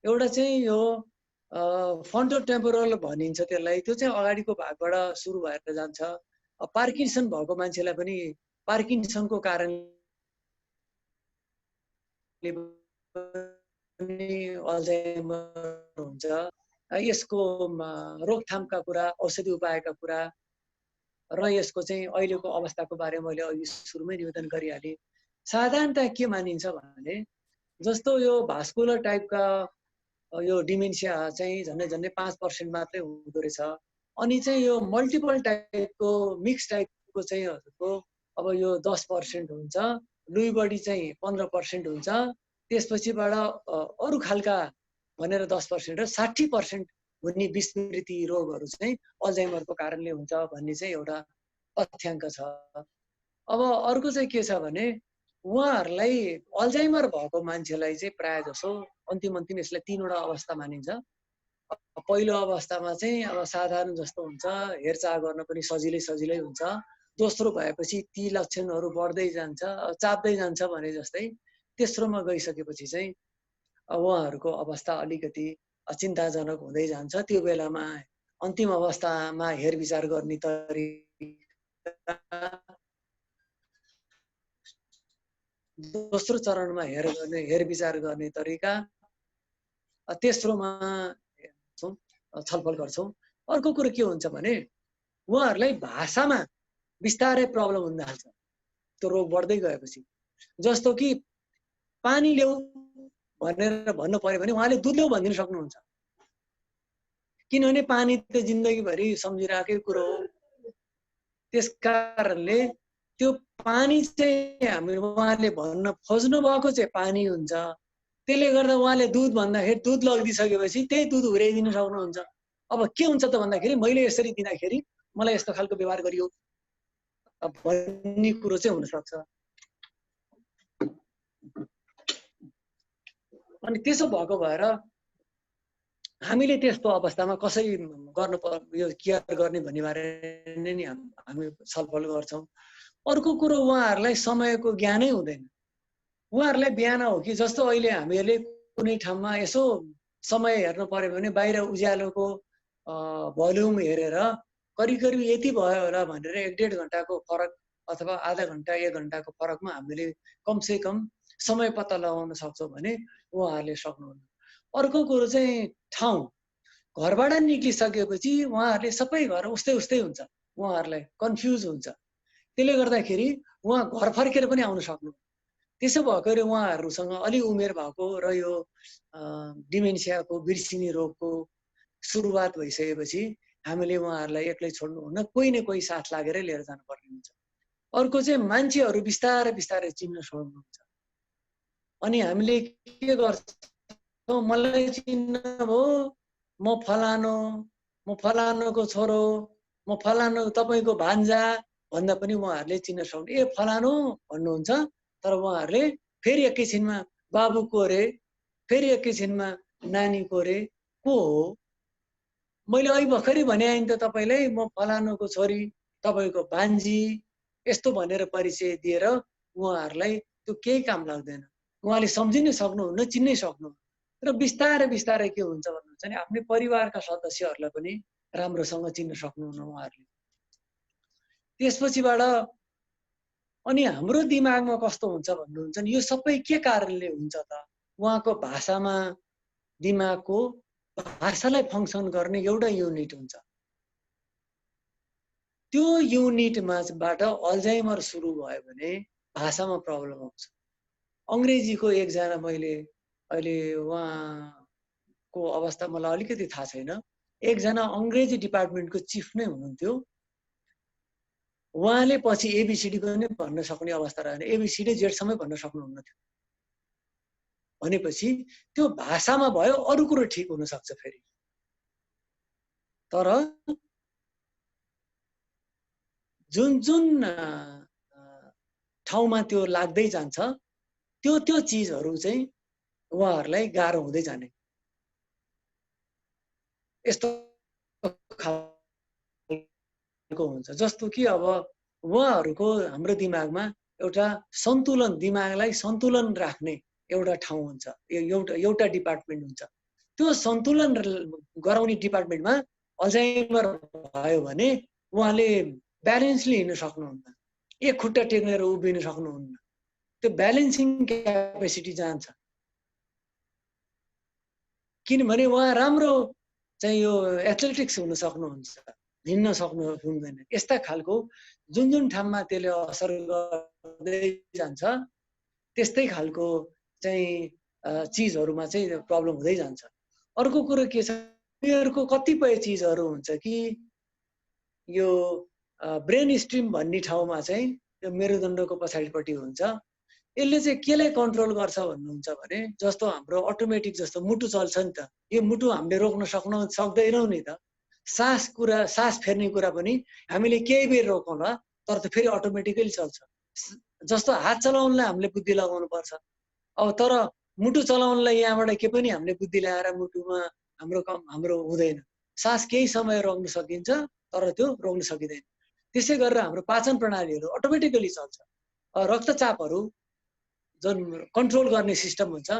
एउटा चाहिँ यो फ्रन्टोटेम्पोरल भनिन्छ त्यसलाई। त्यो चाहिँ अगाडिको भागबाट सुरु भएर जान्छ। पार्किन्सन भएको मान्छेलाई पनि पार्किन्सनको कारणले अल्जाइमर हुन्छ। यसको रोकथामका कुरा, औषधि उपायका कुरा र यसको चाहिँ अहिलेको अवस्थाको बारेमा मैले अघि सुरुमै निवेदन गरिहालेँ। साधारणतः के मानिन्छ भने जस्तो यो भास्कुलर टाइपका यो डिमेन्सिया चाहिँ झन्डै 5% मात्रै हुँदो रहेछ। अनि चाहिँ यो मल्टिपल टाइपको मिक्स टाइपको चाहिँ हजुरको अब यो 10% हुन्छ, लुई बडी चाहिँ 15% हुन्छ, त्यसपछिबाट अरू खालका भनेर 10% र 60% हुने विस्मृति रोगहरू चाहिँ अल्जाइमरको कारणले हुन्छ भन्ने चाहिँ एउटा तथ्याङ्क छ। अब अर्को चाहिँ के छ भने उहाँहरूलाई अल्जाइमर भएको मान्छेलाई चाहिँ प्राय जसो अन्तिम यसलाई 3 वटा अवस्था मानिन्छ। पहिलो अवस्थामा चाहिँ अब साधारण जस्तो हुन्छ, हेरचाह गर्न पनि सजिलै हुन्छ। दोस्रो भएपछि ती लक्षणहरू बढ्दै जान्छ, चाप्दै जान्छ भने जस्तै। तेस्रोमा गइसकेपछि चाहिँ उहाँहरूको अवस्था अलिकति चिन्ताजनक हुँदै जान्छ। त्यो बेलामा अन्तिम अवस्थामा हेरविचार गर्ने तरिका, दोस्रो चरणमा हेरविचार गर्ने तरिका, तेस्रोमा छलफल गर्छौँ। अर्को कुरो के हुन्छ भने उहाँहरूलाई भाषामा बिस्तारै प्रब्लम हुन थाल्छ त्यो रोग बढ्दै गएपछि। जस्तो कि पानी ल्याऊ भनेर भन्नु पर्यो भने उहाँले दुध ल्याऊ भनिदिन सक्नुहुन्छ, किनभने पानी त जिन्दगीभरि सम्झिरहेकै कुरो हो। त्यस कारणले त्यो पानी चाहिँ हामीले उहाँले भन्न खोज्नु भएको चाहिँ पानी हुन्छ। त्यसले गर्दा उहाँले दुध भन्दाखेरि दुध लगिदिसकेपछि त्यही दुध हुर्याइदिन सक्नुहुन्छ। अब के हुन्छ त भन्दाखेरि मैले यसरी दिँदाखेरि मलाई यस्तो खालको व्यवहार गरियो भन्ने कुरो चाहिँ हुनसक्छ। अनि त्यसो भएको भएर हामीले त्यस्तो अवस्थामा कसरी गर्नु यो केयर गर्ने भन्ने बारे नै नि हामी छलफल गर्छौँ। अर्को कुरो उहाँहरूलाई समयको ज्ञानै हुँदैन। उहाँहरूलाई बिहान हो कि जस्तो अहिले हामीहरूले कुनै ठाउँमा यसो समय हेर्नु पर्यो भने बाहिर उज्यालोको भोल्युम हेरेर करिब यति भयो होला भनेर 1-1.5 घन्टाको फरक अथवा आधा घन्टा 1 घन्टाको फरकमा हामीले कमसे कम समय पत्ता लगाउन सक्छौँ भने उहाँहरूले सक्नुहुन्न। अर्को कुरो चाहिँ ठाउँ, घरबाट निक्लिसकेपछि उहाँहरूले सबै घर उस्तै हुन्छ, उहाँहरूलाई कन्फ्युज हुन्छ। त्यसले गर्दाखेरि उहाँ घर फर्केर पनि आउन सक्नु। त्यसो भएकोले उहाँहरूसँग अलि उमेर भएको र यो डिमेन्सियाको बिर्सिने रोगको सुरुवात भइसकेपछि हामीले उहाँहरूलाई एक्लै छोड्नुहुन्न, कोही न कोही साथ लागेरै लिएर जानुपर्ने हुन्छ। अर्को चाहिँ मान्छेहरू बिस्तारै चिन्न छोड्नुहुन्छ। अनि हामीले के गर्छौँ, मलाई चिन्न भो, म फलानुको छोरो, म फलानु तपाईँको भान्जा भन्दा पनि उहाँहरूले चिन्न सक्नु। ए फलानु भन्नुहुन्छ, तर उहाँहरूले फेरि एकैछिनमा बाबु को रे, फेरि एकैछिनमा नानी को रे, को हो? मैले अहिले भर्खरै भने आइन त तपाईँलाई म फलानुको छोरी, तपाईँको भान्जी, यस्तो भनेर परिचय दिएर उहाँहरूलाई त्यो केही काम लाग्दैन। उहाँले सम्झिनै सक्नुहुन्न, चिन्नै सक्नुहुन्न। र बिस्तारै के हुन्छ भन्नुहुन्छ भने आफ्नै परिवारका सदस्यहरूलाई पनि राम्रोसँग चिन्न सक्नुहुन्न उहाँहरूले। त्यसपछिबाट अनि हाम्रो दिमागमा कस्तो हुन्छ भन्नुहुन्छ नि, यो सबै के कारणले हुन्छ त? उहाँको भाषामा दिमागको भाषालाई फङ्सन गर्ने एउटा युनिट हुन्छ। त्यो युनिटबाट अल्जाइमर सुरु भयो भने भाषामा प्रब्लम आउँछ। अङ्ग्रेजीको एकजना मैले अहिले उहाँको अवस्था मलाई अलिकति थाहा छैन, एकजना अङ्ग्रेजी डिपार्टमेन्टको चिफ नै हुनुहुन्थ्यो। उहाँले पछि एबिसिडी पनि भन्न सक्ने अवस्था रहेन, एबिसिडी जेडसम्मै भन्न सक्नुहुन्न थियो। भनेपछि त्यो भाषामा भयो, अरू कुरो ठिक हुन सक्छ फेरि, तर जुन ठाउँमा त्यो लाग्दै जान्छ त्यो चिजहरू चाहिँ उहाँहरूलाई गाह्रो हुँदै जाने यस्तो खालको हुन्छ। जस्तो कि अब उहाँहरूको हाम्रो दिमागमा एउटा सन्तुलन, दिमागलाई सन्तुलन राख्ने एउटा ठाउँ हुन्छ, एउटा डिपार्टमेन्ट हुन्छ। त्यो सन्तुलन गराउने डिपार्टमेन्टमा अल्जाइमर भयो भने उहाँले ब्यालेन्सली हिँड्न सक्नुहुन्न, एक खुट्टा टेक्नेर उभिन सक्नुहुन्न, त्यो ब्यालेन्सिङ क्यापेसिटी जान्छ। किनभने उहाँ राम्रो चाहिँ यो एथलेटिक्स हुन सक्नुहुन्छ, हिँड्न सक्नु हुँदैन। यस्ता खालको जुन ठाउँमा त्यसले असर गर्दै जान्छ त्यस्तै खालको चाहिँ चिजहरुमा चाहिँ प्रब्लम हुँदै जान्छ। अर्को कुरो के छ, उनीहरुको कतिपय चिजहरु हुन्छ कि यो ब्रेन स्ट्रिम भन्ने ठाउँमा चाहिँ यो मेरुदण्डको पछाडिपट्टि हुन्छ। यसले चाहिँ केलाई कन्ट्रोल गर्छ भन्नुहुन्छ भने जस्तो हाम्रो अटोमेटिक जस्तो मुटु चल्छ नि त, यो मुटु हामीले रोक्न सक्दैनौँ नि त। सास फेर्ने कुरा पनि हामीले केही बेर रोकौँला तर त फेरि अटोमेटिकली चल्छ। जस्तो हात चलाउनलाई हामीले बुद्धि लगाउनु पर्छ। अब तर मुटु चलाउनलाई यहाँबाट के पनि हामीले बुद्धि ल्याएर मुटुमा हाम्रो हुँदैन। सास केही समय रोक्न सकिन्छ तर त्यो रोक्न सकिँदैन। त्यसै गरेर हाम्रो पाचन प्रणालीहरू अटोमेटिकली चल्छ। रक्तचापहरू जुन कन्ट्रोल गर्ने सिस्टम हुन्छ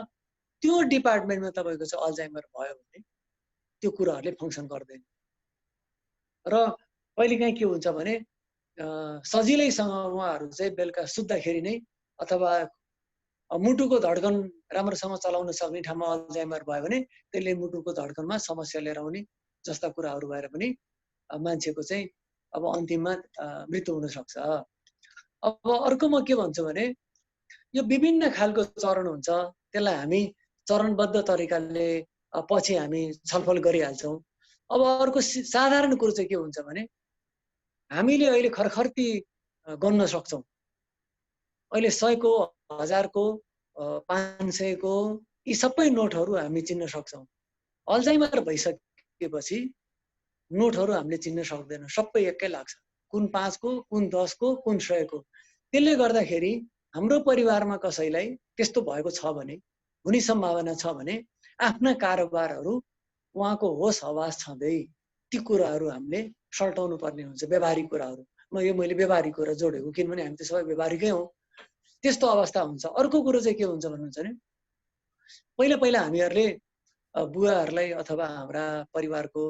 त्यो डिपार्टमेन्टमा तपाईको चाहिँ अल्जाइमर भयो भने त्यो कुराहरूले फङ्सन गर्दैन। र कहिलेकाहीँ के हुन्छ भने सजिलैसँग उहाँहरू चाहिँ बेलुका सुत्दाखेरि नै अथवा मुटुको धड्कन राम्रोसँग चलाउन सक्ने ठाउँमा अल्जाइमर भयो भने त्यसले मुटुको धड्कनमा समस्या लिएर आउने जस्ता कुराहरू भएर पनि मान्छेको चाहिँ अब अन्तिममा मृत्यु हुन सक्छ। अब अर्को म के भन्छु भने यो विभिन्न खालको चरण हुन्छ, त्यसलाई हामी चरणबद्ध तरिकाले पछि हामी छलफल गरिहाल्छौँ। अब अर्को साधारण कुरो चाहिँ के हुन्छ भने हामीले अहिले खरखर्ती गन्न सक्छौँ। अहिले 100 को, 1000 को, 500 को यी सबै नोटहरू हामी चिन्न सक्छौँ। अल्जाइमर भइसकेपछि नोटहरू हामीले चिन्न सक्दैनौँ, सबै एकै लाग्छ। कुन 5 को, कुन 10 को, कुन 100 को। त्यसले गर्दाखेरि हाम्रो परिवारमा कसैलाई त्यस्तो भएको छ भने, हुने सम्भावना छ भने आफ्ना कारोबारहरू उहाँको होस हवास छँदै ती कुराहरू हामीले सल्टाउनु पर्ने हुन्छ, व्यवहारिक कुराहरू। मैले व्यवहारिक कुरा जोडेको किनभने हामी त सबै व्यवहारिकै हौँ। त्यस्तो अवस्था हुन्छ। अर्को कुरो चाहिँ के हुन्छ भन्नुहुन्छ भने पहिला हामीहरूले बुवाहरूलाई अथवा हाम्रा परिवारको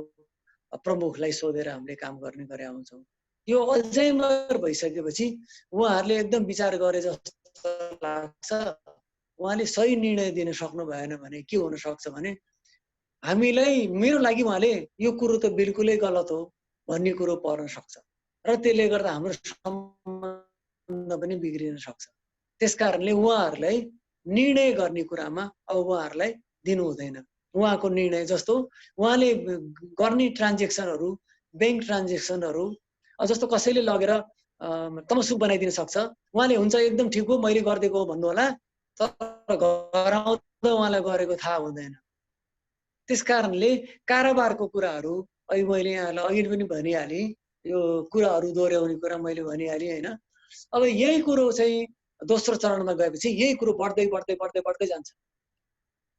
प्रमुखलाई सोधेर हामीले काम गर्ने गरेका हुन्छौँ। यो अल्जाइमर भइसकेपछि उहाँहरूले एकदम विचार गरे जस्तो लाग्छ, उहाँले सही निर्णय दिन सक्नु भएन भने के हुन सक्छ भने हामीलाई मेरो लागि उहाँले यो कुरो त बिल्कुलै गलत हो भन्ने कुरो पर्न सक्छ र त्यसले गर्दा हाम्रो सम्बन्ध पनि बिग्रिन सक्छ। त्यसकारणले उहाँहरूलाई निर्णय गर्ने कुरामा अब उहाँहरूलाई दिनु हुँदैन। उहाँको निर्णय जस्तो उहाँले गर्ने ट्रान्जेक्सनहरू, ब्याङ्क ट्रान्जेक्सनहरू जस्तो कसैले लगेर तमसुक बनाइदिन सक्छ। उहाँले हुन्छ एकदम ठिक हो मैले गरिदिएको हो भन्नु होला, तर घर आउँदा उहाँलाई गरेको थाहा हुँदैन। त्यसकारणले कारोबारको कुराहरू अहिले मैले यहाँलाई अघि पनि भनिहालेँ, यो कुराहरू दोहोऱ्याउने कुरा मैले भनिहालेँ हैन। अब यही कुरो चाहिँ दोस्रो चरणमा गएपछि यही कुरो बढ्दै बढ्दै बढ्दै बढ्दै जान्छ।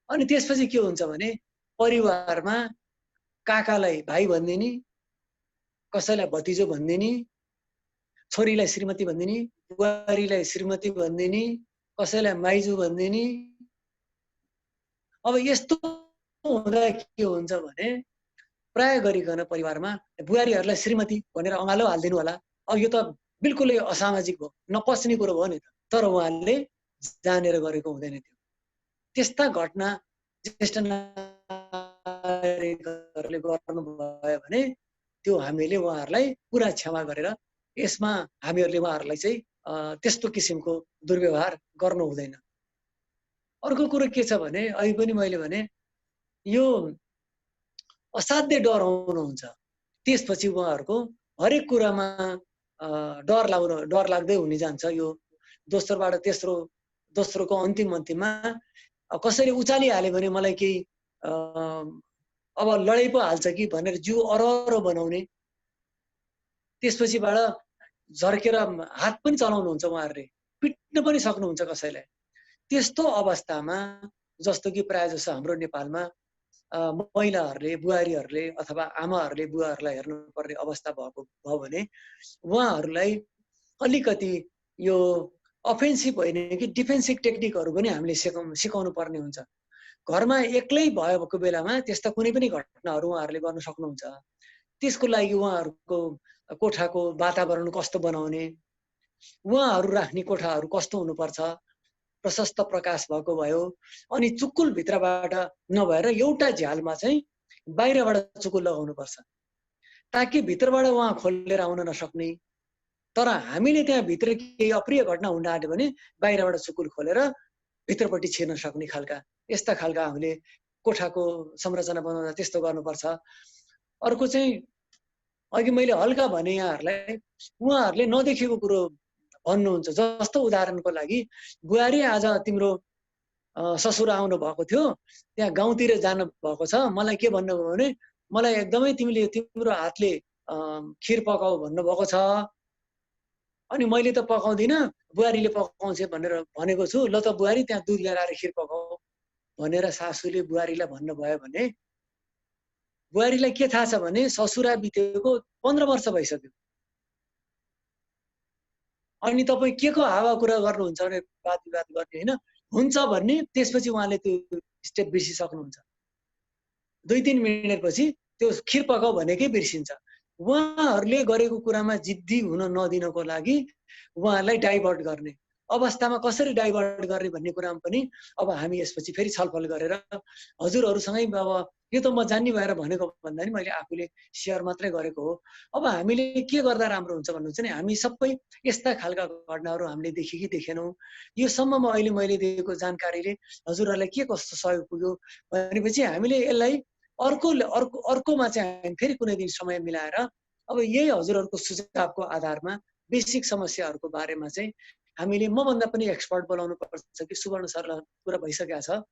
अनि त्यसपछि के हुन्छ भने परिवारमा काकालाई भाइ भन्दिने, कसैलाई भतिजो भन्दिने, छोरीलाई श्रीमती भन्दिने, बुहारीलाई श्रीमती भन्दिने, कसैलाई माइजू भन्दिने। अब यस्तो हुँदा के हुन्छ भने प्राय गरिकन परिवारमा बुहारीहरूलाई श्रीमती भनेर अँगालो हालिदिनु होला। अब यो त बिल्कुलै असामाजिक भयो, नपच्ने कुरो भयो नि त। तर उहाँले जानेर गरेको हुँदैन थियो। त्यस्ता घटना ज्येष्ठ नागरिकहरूले गर्नुभयो भने त्यो हामीले उहाँहरूलाई पुरा क्षमा गरेर यसमा हामीहरूले उहाँहरूलाई चाहिँ त्यस्तो किसिमको दुर्व्यवहार गर्नु हुँदैन। अर्को कुरो के छ भने अहिले पनि मैले भने यो असाध्य डराउनुहुन्छ, त्यसपछि उहाँहरूको हरेक कुरामा डर लाग्दै हुने जान्छ। यो दोस्रोबाट तेस्रो, दोस्रोको अन्तिममा कसैले उचालिहाल्यो भने मलाई केही अब लडाइ पो हाल्छ कि भनेर जिउ अररो बनाउने, त्यसपछिबाट झर्केर हात पनि चलाउनुहुन्छ उहाँहरूले, पिट्न पनि सक्नुहुन्छ कसैलाई। त्यस्तो अवस्थामा जस्तो कि प्राय जसो हाम्रो नेपालमा महिलाहरूले, बुहारीहरूले अथवा आमाहरूले बुवाहरूलाई हेर्नुपर्ने अवस्था भयो भने उहाँहरूलाई अलिकति यो अफेन्सिभ होइन कि डिफेन्सिभ टेक्निकहरू पनि हामीले सिकाउनु पर्ने हुन्छ। घरमा एक्लै भएको बेलामा त्यस्ता कुनै पनि घटनाहरू उहाँहरूले गर्न सक्नुहुन्छ। त्यसको लागि उहाँहरूको कोठाको वातावरण कस्तो बनाउने, उहाँहरू राख्ने कोठाहरू कस्तो हुनुपर्छ, प्रशस्त प्रकाश भएको भयो, अनि चुकुल भित्रबाट नभएर एउटा झ्यालमा चाहिँ बाहिरबाट चुकुल लगाउनु पर्छ। ताकि भित्रबाट उहाँ खोलेर आउन नसक्ने। तर हामीले त्यहाँ भित्र केही अप्रिय घटना हुन आँट्यो भने बाहिरबाट सुकुल खोलेर भित्रपट्टि छिर्न सक्ने खालका यस्ता खालका हामीले कोठाको संरचना बनाउँदा त्यस्तो गर्नुपर्छ। अर्को चाहिँ अघि मैले हल्का भने यहाँहरूलाई उहाँहरूले नदेखेको कुरो भन्नुहुन्छ। जस्तो उदाहरणको लागि बुहारी आज तिम्रो ससुरा आउनु भएको थियो, त्यहाँ गाउँतिर जानु भएको छ, मलाई के भन्नुभयो भने मलाई एकदमै तिमीले तिम्रो हातले खिर पकाऊ भन्नुभएको छ। अनि मैले त पकाउँदिन, बुहारीले पकाउँछ भनेर भनेको छु, ल त बुहारी त्यहाँ दुध लिएर आएर खिर पकाऊ भनेर सासूले बुहारीलाई भन्नुभयो भने बुहारीलाई के थाहा छ भने ससुरा बितेको 15 वर्ष भइसक्यो। अनि तपाईँ के को हावा कुरा गर्नुहुन्छ भने वाद विवाद गर्ने होइन, हुन्छ भन्ने त्यसपछि उहाँले त्यो स्टेप बिर्सिसक्नुहुन्छ। 2-3 मिनेटपछि त्यो खिर पकाऊ भनेकै बिर्सिन्छ। उहाँहरूले गरेको कुरामा जिद्दी हुन नदिनको लागि उहाँहरूलाई डाइभर्ट गर्ने अवस्थामा कसरी डाइभर्ट गर्ने भन्ने कुरामा पनि अब हामी यसपछि फेरि छलफल गरेर हजुरहरूसँगै अब यो त म जान्ने भएर भनेको भन्दा नि मैले आफूले सेयर मात्रै गरेको हो। अब हामीले के गर्दा राम्रो हुन्छ भन्नुहुन्छ नि, हामी सबै यस्ता खालका घटनाहरू हामीले देखेँ कि देखेनौँ, यो सम्ममा अहिले मैले दिएको जानकारीले हजुरहरूलाई के कस्तो सहयोग पुग्यो भनेपछि हामीले यसलाई अर्कोमा चाहिँ हामी फेरि कुनै दिन समय मिलाएर अब यही हजुरहरूको सुझावको आधारमा बेसिक समस्याहरूको बारेमा चाहिँ हामीले मभन्दा पनि एक्सपर्ट बोलाउनु पर्छ कि सुवर्ण सरलाई कुरा भइसकेको छ,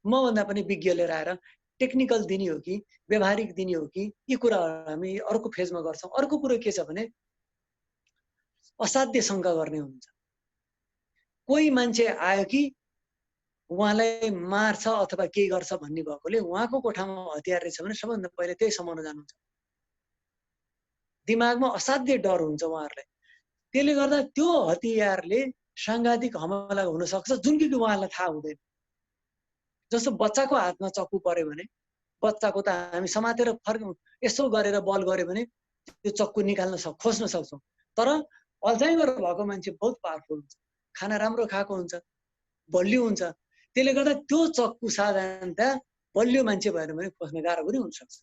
मभन्दा पनि विज्ञ लिएर आएर टेक्निकल दिने हो कि व्यवहारिक दिने हो कि यी कुराहरू हामी अर्को फेजमा गर्छौँ। अर्को कुरो के छ भने असाध्य शङ्का गर्ने हुन्छ। कोही मान्छे आयो कि उहाँलाई मार्छ अथवा केही गर्छ भन्ने भएकोले उहाँको कोठामा हतियार रहेछ भने सबैभन्दा पहिले त्यही समाउन जानुहुन्छ। दिमागमा असाध्य डर हुन्छ उहाँहरूलाई। त्यसले गर्दा त्यो हतियारले सांघातिक हमला हुन सक्छ जुन कि उहाँलाई थाहा हुँदैन। जस्तो बच्चाको हातमा चक्कु पर्यो भने बच्चाको त हामी समातेर यसो गरेर बल गर्यो भने त्यो चक्कु निकाल्न खोज्न सक्छौँ। तर अल्जाइमर भएको मान्छे बहुत पावरफुल हुन्छ, खाना राम्रो खाएको हुन्छ, बलियो हुन्छ। त्यसले गर्दा त्यो चक्कु साधारणतः बलियो मान्छे भएन भने खोज्न गाह्रो पनि हुनसक्छ।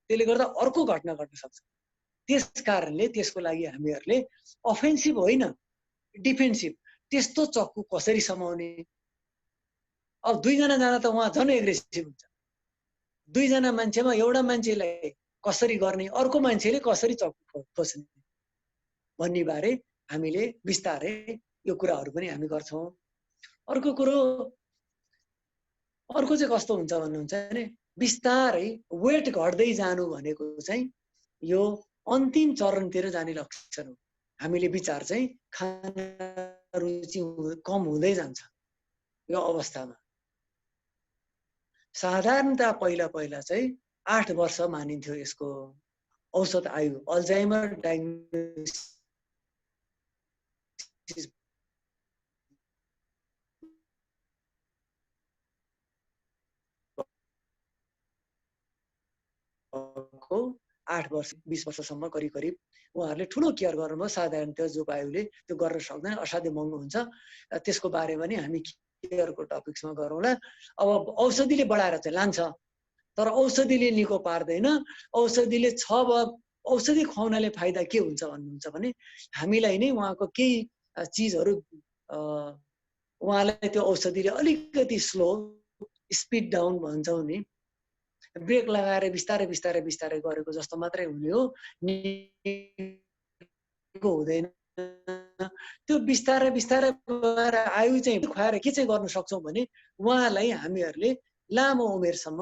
त्यसले गर्दा अर्को घटना घट्न सक्छ। त्यस कारणले त्यसको लागि हामीहरूले अफेन्सिभ होइन डिफेन्सिभ त्यस्तो चक्कु कसरी समाउने। अब 2 जना जाँदा त उहाँ झन् एग्रेसिभ हुन्छ। 2 जना मान्छेमा एउटा मान्छेलाई कसरी गर्ने, अर्को मान्छेले कसरी चक्कु खोज्ने भन्ने बारे हामीले बिस्तारै यो कुराहरू पनि हामी गर्छौँ। अर्को चाहिँ कस्तो हुन्छ भन्नुहुन्छ भने बिस्तारै वेट घट्दै जानु भनेको चाहिँ यो अन्तिम चरणतिर जाने लक्षण हो। हामीले विचार चाहिँ खाना रुचि कम हुँदै जान्छ यो अवस्थामा। साधारणतः पहिला चाहिँ 8 वर्ष मानिन्थ्यो यसको औसत आयु। अल्जाइमर डायग्नोसिस को 8 वर्ष 20 वर्षसम्म करिब उहाँहरूले ठुलो केयर गर्नुभयो। साधारणतः जो आयुले त्यो गर्न सक्दैन, असाध्य महँगो हुन्छ। त्यसको बारेमा नि हामी केयरको टपिक्समा गरौँला। अब औषधिले बढाएर चाहिँ लान्छ, तर औषधिले निको पार्दैन। औषधिले औषधि खुवाउनाले फाइदा के हुन्छ भन्नुहुन्छ भने हामीलाई नै उहाँको केही चिजहरू उहाँलाई त्यो औषधिले अलिकति स्लो स्पिड डाउन भन्छौँ नि, ब्रेक लगाएर बिस्तारै बिस्तारै बिस्तारै गरेको जस्तो मात्रै हुने हो, हुँदैन। त्यो बिस्तारै बिस्तारै गएर आयु चाहिँ खुवाएर के चाहिँ गर्न सक्छौँ भने उहाँलाई हामीहरूले लामो उमेरसम्म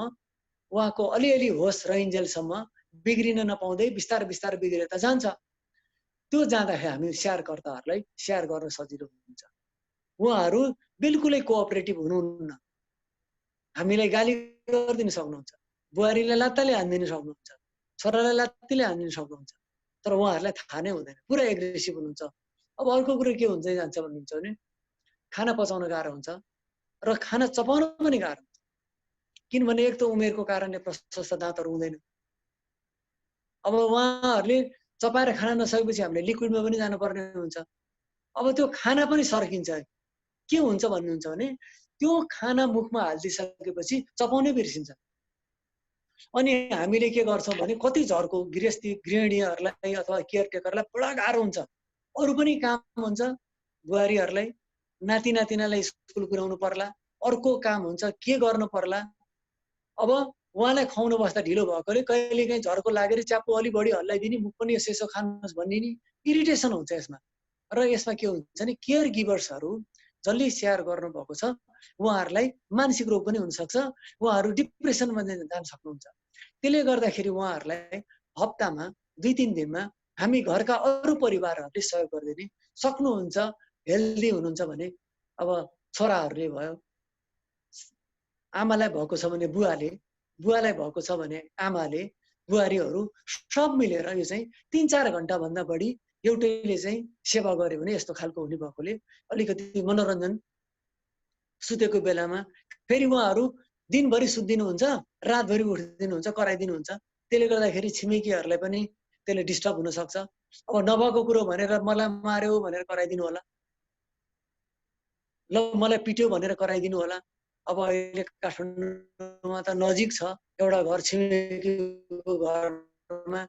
उहाँको अलिअलि होस रहन्जेलसम्म बिग्रिन नपाउँदै बिस्तारै बिस्तारै बिग्रेर त जान्छ। त्यो जाँदाखेरि हामी स्याहारकर्ताहरूलाई स्याहार गर्न सजिलो हुन्छ। उहाँहरू बिल्कुलै कोअपरेटिभ हुनुहुन्न। हामीलाई गाली गरिदिन सक्नुहुन्छ, बुहारीलाई लात्ताले हानिदिन सक्नुहुन्छ, छोरालाई लात्तीले हानिदिन सक्नुहुन्छ, तर उहाँहरूलाई थाहा नै हुँदैन, पुरा एग्रेसिभ हुनुहुन्छ। अब अर्को कुरो के हुँदै जान्छ भन्नुहुन्छ भने खाना पचाउन गाह्रो हुन्छ र खाना चपाउन पनि गाह्रो हुन्छ। किनभने एक त उमेरको कारणले प्रशस्त दाँतहरू हुँदैन। अब उहाँहरूले चपाएर खाना नसकेपछि हामीले लिक्विडमा पनि जानुपर्ने हुन्छ। अब त्यो खाना पनि सर्किन्छ। के हुन्छ भन्नुहुन्छ भने त्यो खाना मुखमा हालिदिइसकेपछि चपाउनै बिर्सिन्छ। अनि हामीले के गर्छौँ भने कति झरको गृहिणीहरूलाई अथवा केयरटेकरलाई बडा गाह्रो हुन्छ, अरू पनि काम हुन्छ, बुहारीहरूलाई नाति नातिनालाई स्कुल पुर्याउनु पर्ला, अर्को काम हुन्छ के गर्नु पर्ला। अब उहाँलाई खुवाउनु बस्दा ढिलो भएकोले कहिलेकाहीँ झर्को लागेर च्याप्पो अलि बढी हल्लाइदिने, मुख पनि यसो खानुहोस् भनिदिने, इरिटेसन हुन्छ यसमा। र यसमा के हुन्छ भने केयर गिभर्सहरू जसले स्याहार गर्नुभएको छ उहाँहरूलाई मानसिक रोग पनि हुनसक्छ, उहाँहरू डिप्रेसनमा जान सक्नुहुन्छ। त्यसले गर्दाखेरि उहाँहरूलाई हप्तामा 2-3 दिनमा हामी घरका अरू परिवारहरूले सहयोग गरिदिने सक्नुहुन्छ। हेल्दी हुनुहुन्छ भने अब छोराहरूले भयो, आमालाई भएको छ भने बुवालाई भएको छ भने आमाले, बुहारीहरू सब मिलेर यो चाहिँ 3-4 घण्टा भन्दा बढी एउटैले चाहिँ सेवा गर्यो भने यस्तो खालको हुने भएकोले अलिकति मनोरञ्जन, सुतेको बेलामा फेरि उहाँहरू दिनभरि सुत्दिनुहुन्छ, रातभरि उठिदिनुहुन्छ, कराइदिनुहुन्छ। त्यसले गर्दाखेरि छिमेकीहरूलाई पनि त्यसले डिस्टर्ब हुन सक्छ। अब नभएको कुरो भनेर मलाई मार्यो भनेर कराइदिनु होला, ल मलाई पिट्यो भनेर कराइदिनु होला। अब अहिले काठमाडौँमा त नजिक छ एउटा घर, छिमेकीको घरमा,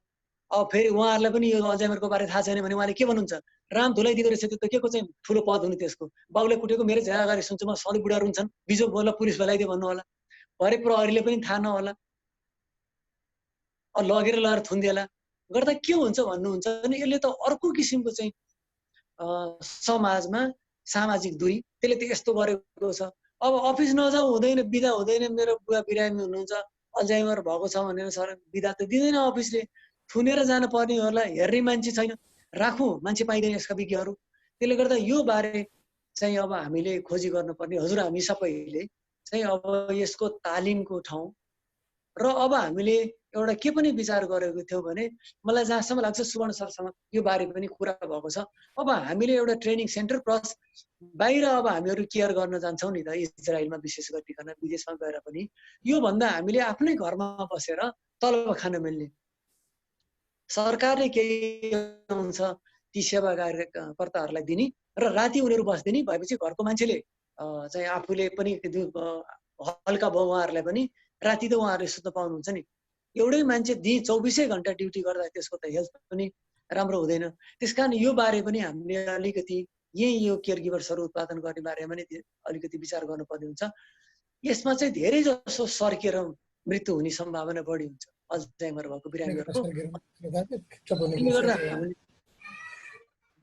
अब फेरि उहाँहरूलाई पनि यो अल्जाइमरको बारे थाहा छैन भने उहाँले के भन्नुहुन्छ, राम धुलाइदिँदो रहेछ, त्यो त के को चाहिँ ठुलो पद हुने त्यसको, बाउले कुटेको मेरो झ्या अगाडि सुन्छु म, सधैँ बुढाहरू हुन्छन्, बिजो बोल पुलिस बोलाइदियो भन्नु होला, भरे प्रहरीले पनि थाहा नहोला, लगेर थुन्देला गर्दा के हुन्छ भन्नुहुन्छ भने यसले त अर्को किसिमको चाहिँ समाजमा सामाजिक दूरी त्यसले त यस्तो गरेको छ। अब अफिस नजाऊ हुँदैन, बिदा हुँदैन, मेरो बुवा बिरामी हुनुहुन्छ, अल्जाइमर भएको छ भनेर सर बिदा त दिँदैन अफिसले, थुनेर जानु पर्ने होला, हेर्ने मान्छे छैन, राखौँ मान्छे पाइँदैन यसका विज्ञहरू। त्यसले गर्दा यो बारे चाहिँ अब हामीले खोजी गर्नुपर्ने, हजुर हामी सबैले चाहिँ अब यसको तालिमको ठाउँ र अब हामीले एउटा के पनि विचार गरेको थियौँ भने मलाई जहाँसम्म लाग्छ सुवर्ण सरसँग यो बारे पनि कुरा भएको छ। अब हामीले एउटा ट्रेनिङ सेन्टर प्लस बाहिर अब हामीहरू केयर गर्न जान्छौँ नि त, इजरायलमा विशेष गरिकन, विदेशमा गएर पनि योभन्दा हामीले आफ्नै घरमा बसेर तलब खान मिल्ने, सरकारले केही हुन्छ ती सेवा कार्यकर्ताहरूलाई दिने र राति उनीहरू बस्दिने भएपछि घरको मान्छेले चाहिँ आफूले पनि हल्का भयो, उहाँहरूलाई पनि राति त उहाँहरूले सुत्न पाउनुहुन्छ नि। एउटै मान्छे 24 घण्टा ड्युटी गर्दा त्यसको त हेल्थ पनि राम्रो हुँदैन। त्यसकारण यो बारे पनि हामीले अलिकति यो केयर गिभर्सहरू उत्पादन गर्ने बारेमा नि अलिकति विचार गर्नुपर्ने हुन्छ। यसमा चाहिँ धेरै जसो सर्केर मृत्यु हुने सम्भावना बढी हुन्छ अल्जाइमर भएको बिरामीहरूको।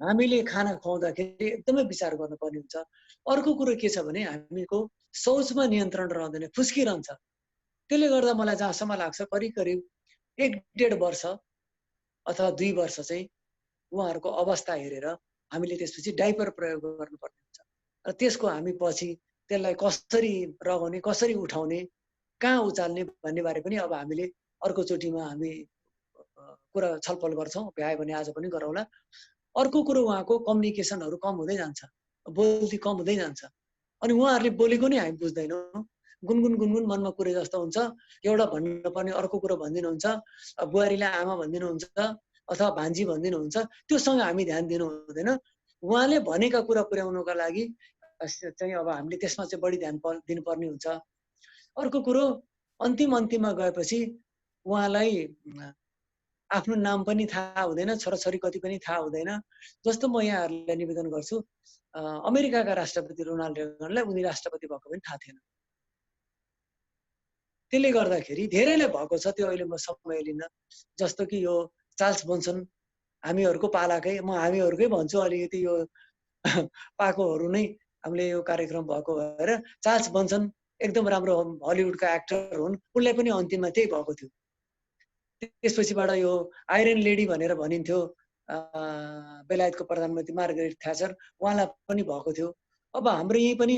हामीले खाना खुवाउँदाखेरि एकदमै विचार गर्नुपर्ने हुन्छ। अर्को कुरो के छ भने हामीको शौचमा नियन्त्रण रहँदैन, फुस्किरहन्छ। त्यसले गर्दा मलाई जहाँसम्म लाग्छ करिब 1-1.5 वर्ष अथवा 2 वर्ष चाहिँ उहाँहरूको अवस्था हेरेर हामीले त्यसपछि डाइपर प्रयोग गर्नुपर्ने हुन्छ र त्यसको हामी पछि त्यसलाई कसरी रगाउने, कसरी उठाउने, कहाँ उचाल्ने भन्ने बारे पनि अब हामीले अर्कोचोटिमा हामी कुरा छलफल गर्छौँ, भ्यायो भने आज पनि गरौँला। अर्को कुरो उहाँको कम्युनिकेसनहरू कम हुँदै जान्छ, बोल्ती कम हुँदै जान्छ, अनि उहाँहरूले बोलेको नै हामी बुझ्दैनौँ, गुनगुन मनमा कुरे जस्तो हुन्छ, एउटा भन्नुपर्ने अर्को कुरो भनिदिनुहुन्छ, बुहारीलाई आमा भनिदिनुहुन्छ अथवा भान्जी भनिदिनुहुन्छ, त्योसँग हामी ध्यान दिनु हुँदैन। उहाँले भनेका कुरा पुर्याउनुका लागि चाहिँ अब हामीले त्यसमा चाहिँ बढी ध्यान दिनुपर्ने हुन्छ। अर्को कुरो अन्तिममा गएपछि उहाँलाई आफ्नो नाम पनि थाहा हुँदैन, छोराछोरी कति पनि थाहा हुँदैन। जस्तो म यहाँहरूलाई निवेदन गर्छु, अमेरिकाका राष्ट्रपति रोनाल्ड रेगनलाई उनी राष्ट्रपति भएको पनि थाहा थिएन। त्यसले गर्दाखेरि धेरैलाई भएको छ, त्यो अहिले म समय लिन। जस्तो कि यो चार्ल्स बनसन हामीहरूको पालाकै, म हामीहरूकै भन्छु, अलिकति यो पाकोहरू नै हामीले यो कार्यक्रम भएको भएर चार्ल्स बनसन एकदम राम्रो हलिउडका एक्टर हुन्, उनलाई पनि अन्तिममा त्यही भएको थियो। त्यसपछिबाट यो आइरन लेडी भनेर भनिन्थ्यो बेलायतको प्रधानमन्त्री मार्गरेट थ्याचर, उहाँलाई पनि भएको थियो। अब हाम्रो यही पनि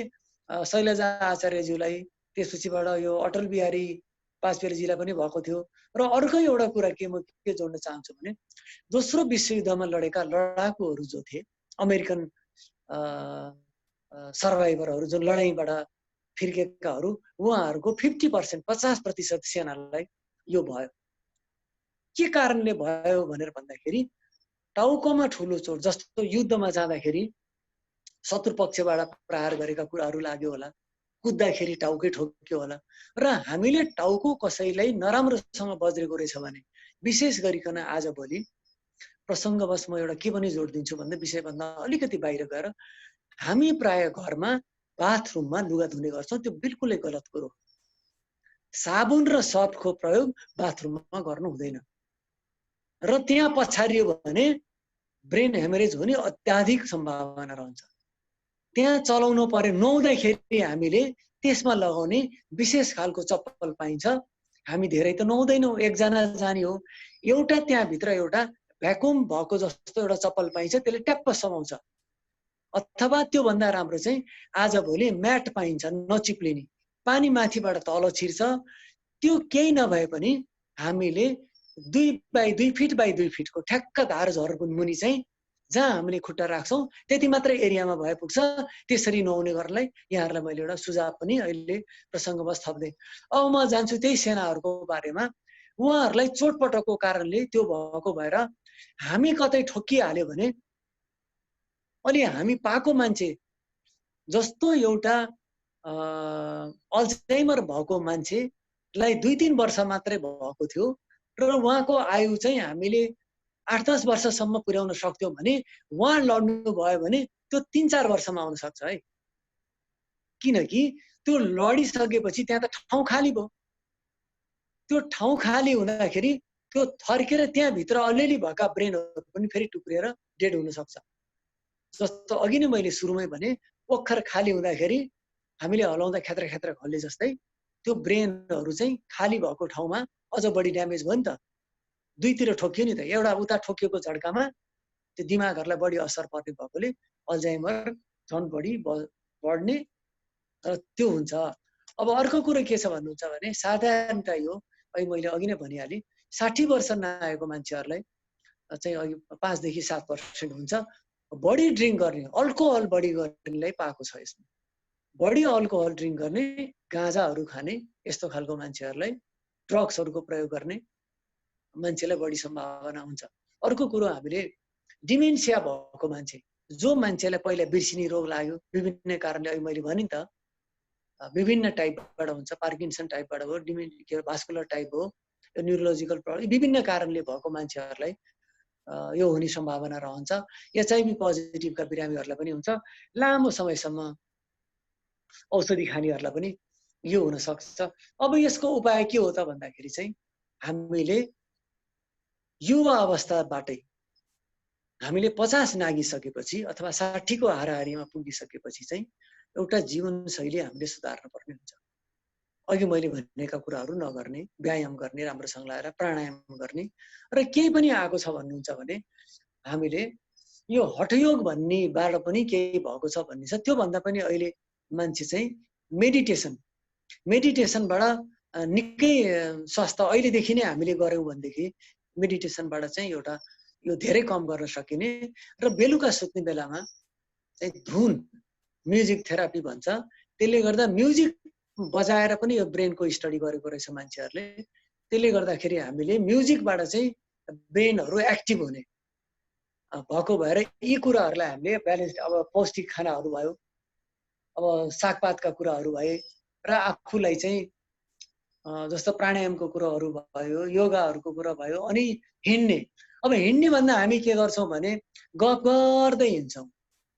शैलजा आचार्यज्यूलाई, त्यसपछिबाट यो अटल बिहारी वाजपेयीजीलाई पनि भएको थियो। र अर्को एउटा कुरा म के जोड्न चाहन्छु भने दोस्रो विश्वयुद्धमा लडेका लडाकुहरू जो थिए, अमेरिकन सर्भाइभरहरू जो लडाइँबाट फिर्केकाहरू, उहाँहरूको 50% 50% सेनालाई यो भयो। के कारणले भयो भनेर भन्दाखेरि टाउकोमा ठुलो चोट, जस्तो युद्धमा जाँदाखेरि शत्रु पक्षबाट प्रहार गरेका कुराहरू लाग्यो होला, कुद्दाखेरि टाउकै ठोक्यो होला र हामीले टाउको कसैलाई नराम्रोसँग बज्रेको रहेछ भने विशेष गरिकन आजभोलि प्रसङ्गवश म एउटा के पनि जोड दिन्छु भन्दा विषयभन्दा अलिकति बाहिर गएर हामी प्राय घरमा बाथरुममा लुगा धुने गर्छौँ। त्यो बिल्कुलै गलत कुरो। साबुन र सर्फको प्रयोग बाथरुममा गर्नु हुँदैन र त्यहाँ पछारियो भने ब्रेन हेमरेज हुने अत्याधिक सम्भावना रहन्छ। त्यहाँ चलाउनु पर्यो नुहाउँदाखेरि हामीले त्यसमा लगाउने विशेष खालको चप्पल पाइन्छ। हामी धेरै त नुहाउँदैनौँ, एकजना जाने हो। एउटा त्यहाँभित्र एउटा भ्याकुम भएको जस्तो एउटा चप्पल पाइन्छ, त्यसले ट्याप्प समाउँछ। अथवा त्योभन्दा राम्रो चाहिँ आजभोलि म्याट पाइन्छ नचिप्लिने, पानी माथिबाट तल छिर्छ। त्यो केही नभए पनि हामीले 2 बाई 2 फिट बाई 2 फिटको ठ्याक्क धार झरको मुनि चाहिँ जहाँ हामीले खुट्टा राख्छौँ त्यति मात्रै एरियामा भए पुग्छ। त्यसरी नुहाउने गर्नलाई यहाँहरूलाई मैले एउटा सुझाव पनि अहिले प्रसङ्गवश थप्दै। अब म जान्छु त्यही सेनाहरूको बारेमा। उहाँहरूलाई चोटपटकको कारणले त्यो भएको भएर हामी कतै ठोकिहाल्यो भने अनि हामी पाएको मान्छे जस्तो एउटा अल्जाइमर भएको मान्छेलाई 2-3 वर्ष मात्रै भएको थियो र उहाँको आयु चाहिँ हामीले 8-10 वर्षसम्म पुर्याउन सक्थ्यौँ भने उहाँ लड्नु भयो भने त्यो 3-4 वर्षमा आउन सक्छ है। किनकि त्यो लडिसकेपछि त्यहाँ त ठाउँ खाली भयो। त्यो ठाउँ खाली हुँदाखेरि त्यो थर्केर त्यहाँभित्र अलिअलि भएका ब्रेनहरू पनि फेरि टुक्रिएर डेड हुन सक्छ। जस्तो अघि नै मैले सुरुमै भने ओखर खाली हुँदाखेरि हामीले हलाउँदा ख्यात्र ख्यात्र खल्ले जस्तै त्यो ब्रेनहरू चाहिँ खाली भएको ठाउँमा अझ बढी ड्यामेज भयो नि त। दुईतिर ठोकियो नि त, एउटा उता ठोकिएको झड्कामा त्यो दिमागहरूलाई बढी असर पर्ने भएकोले अल्जाइमर झन् बढी बढ्ने र त्यो हुन्छ। अब अर्को कुरो के छ भन्नुहुन्छ भने साधारणतः यो अहिले मैले अघि नै भनिहालेँ 60 वर्ष नआएको मान्छेहरूलाई चाहिँ अघि 5 देखि 7% हुन्छ। बढी ड्रिङ्क गर्ने अल्कोहल बढी गर्नेलाई पाएको छ। यसमा बढी अल्कोहल ड्रिङ्क गर्ने, गाँजाहरू खाने यस्तो खालको मान्छेहरूलाई, ड्रग्सहरूको प्रयोग गर्ने मान्छेलाई बढी सम्भावना हुन्छ। अर्को कुरो हामीले डिमेन्सिया भएको मान्छे, जो मान्छेलाई पहिला बिर्सिने रोग लाग्यो विभिन्न कारणले, अहिले मैले भने त विभिन्न टाइपबाट हुन्छ, पार्किन्सन टाइपबाट हो, डिमेन्सिया भास्कुलर टाइप हो, न्युरोलोजिकल प्रब्लम विभिन्न कारणले भएको मान्छेहरूलाई यो हुने सम्भावना रहन्छ। एचआइभी पोजिटिभका बिरामीहरूलाई पनि हुन्छ। लामो समयसम्म औषधि खानेहरूलाई पनि यो हुन सक्छ। अब यसको उपाय के हो त भन्दाखेरि चाहिँ हामीले युवा अवस्थाबाटै हामीले 50 नागिसकेपछि अथवा 60 को हाराहारीमा पुगिसकेपछि चाहिँ एउटा जीवनशैली हामीले सुधार्न पर्ने हुन्छ। अघि मैले भनेका कुराहरू नगर्ने, व्यायाम गर्ने, राम्रोसँग लाएर प्राणायाम गर्ने र केही पनि आएको छ भन्नुहुन्छ भने हामीले यो हठयोग भन्नेबाट पनि केही भएको छ भन्ने छ। त्योभन्दा पनि अहिले मान्छे चाहिँ मेडिटेसनबाट निकै स्वास्थ्य अहिलेदेखि नै हामीले गऱ्यौँ भनेदेखि मेडिटेसनबाट चाहिँ एउटा यो धेरै कम गर्न सकिने र बेलुका सुत्ने बेलामा चाहिँ धुन म्युजिक थेरापी भन्छ, त्यसले गर्दा म्युजिक बजाएर पनि यो ब्रेनको स्टडी गरेको रहेछ मान्छेहरूले। त्यसले गर्दाखेरि हामीले म्युजिकबाट चाहिँ ब्रेनहरू एक्टिभ हुने भएको भएर यी कुराहरूलाई हामीले ब्यालेन्स, अब पौष्टिक खानाहरू भयो, अब सागपातका कुराहरू भए र आफूलाई चाहिँ जस्तो प्राणायामको कुराहरू भयो, योगाहरूको कुरा भयो, अनि हिँड्ने। अब हिँड्ने भन्दा हामी के गर्छौँ भने गफ गर्दै हिँड्छौँ,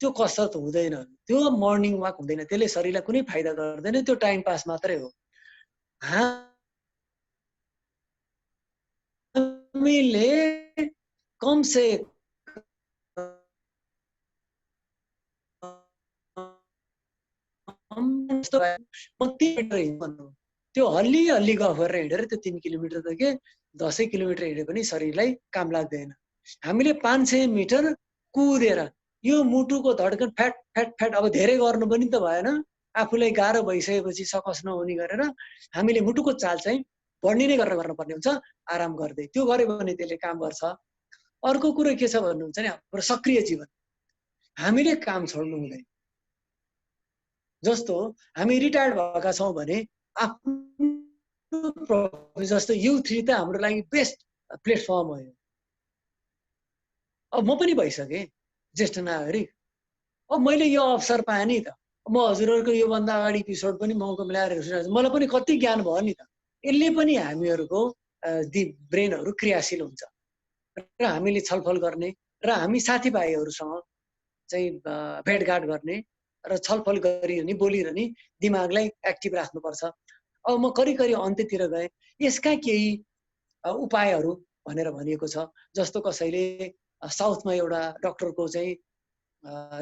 त्यो कसरत हुँदैन, त्यो मर्निङ वाक हुँदैन, त्यसले शरीरलाई कुनै फाइदा गर्दैन, त्यो टाइम पास मात्रै हो। हामीले कमसे त्यो हल्ली हल्ली गफ गरेर हिँडेर त्यो 3 किलोमिटर त के 10 किलोमिटर हिँडे पनि शरीरलाई काम लाग्दैन। हामीले 500 मिटर कुदेर यो मुटुको धड्कन फ्याट फ्याट फ्याट अब धेरै गर्नु पनि त भएन, आफूलाई गाह्रो भइसकेपछि सकस नहुने गरेर हामीले मुटुको चाल चाहिँ बढ्ने नै गरेर गर्नुपर्ने हुन्छ आराम गर्दै। त्यो गऱ्यो भने त्यसले काम गर्छ। अर्को कुरो के छ भन्नुहुन्छ भने हाम्रो सक्रिय जीवन, हामीले काम छोड्नु हुँदैन। जस्तो हामी रिटायर्ड भएका छौँ भने आफ्नो जस्तो U3 त हाम्रो लागि बेस्ट प्लेटफर्म हो। अब म पनि भइसकेँ ज्येष्ठ नागरिक, अब मैले यो अवसर पाएँ नि त, म हजुरहरूको योभन्दा अगाडि एपिसोड पनि मौका मिलाएर हेर्छु, मलाई पनि कति ज्ञान भयो नि त। यसले पनि हामीहरूको ब्रेनहरू क्रियाशील हुन्छ र हामीले छलफल गर्ने र हामी साथीभाइहरूसँग चाहिँ भेटघाट गर्ने र छलफल गरिरहने बोलिरहने दिमागलाई एक्टिभ राख्नुपर्छ। अब म करिब अन्त्यतिर गएँ। यसका केही उपायहरू भनेर भनिएको छ, जस्तो कसैले साउथमा एउटा डक्टरको चाहिँ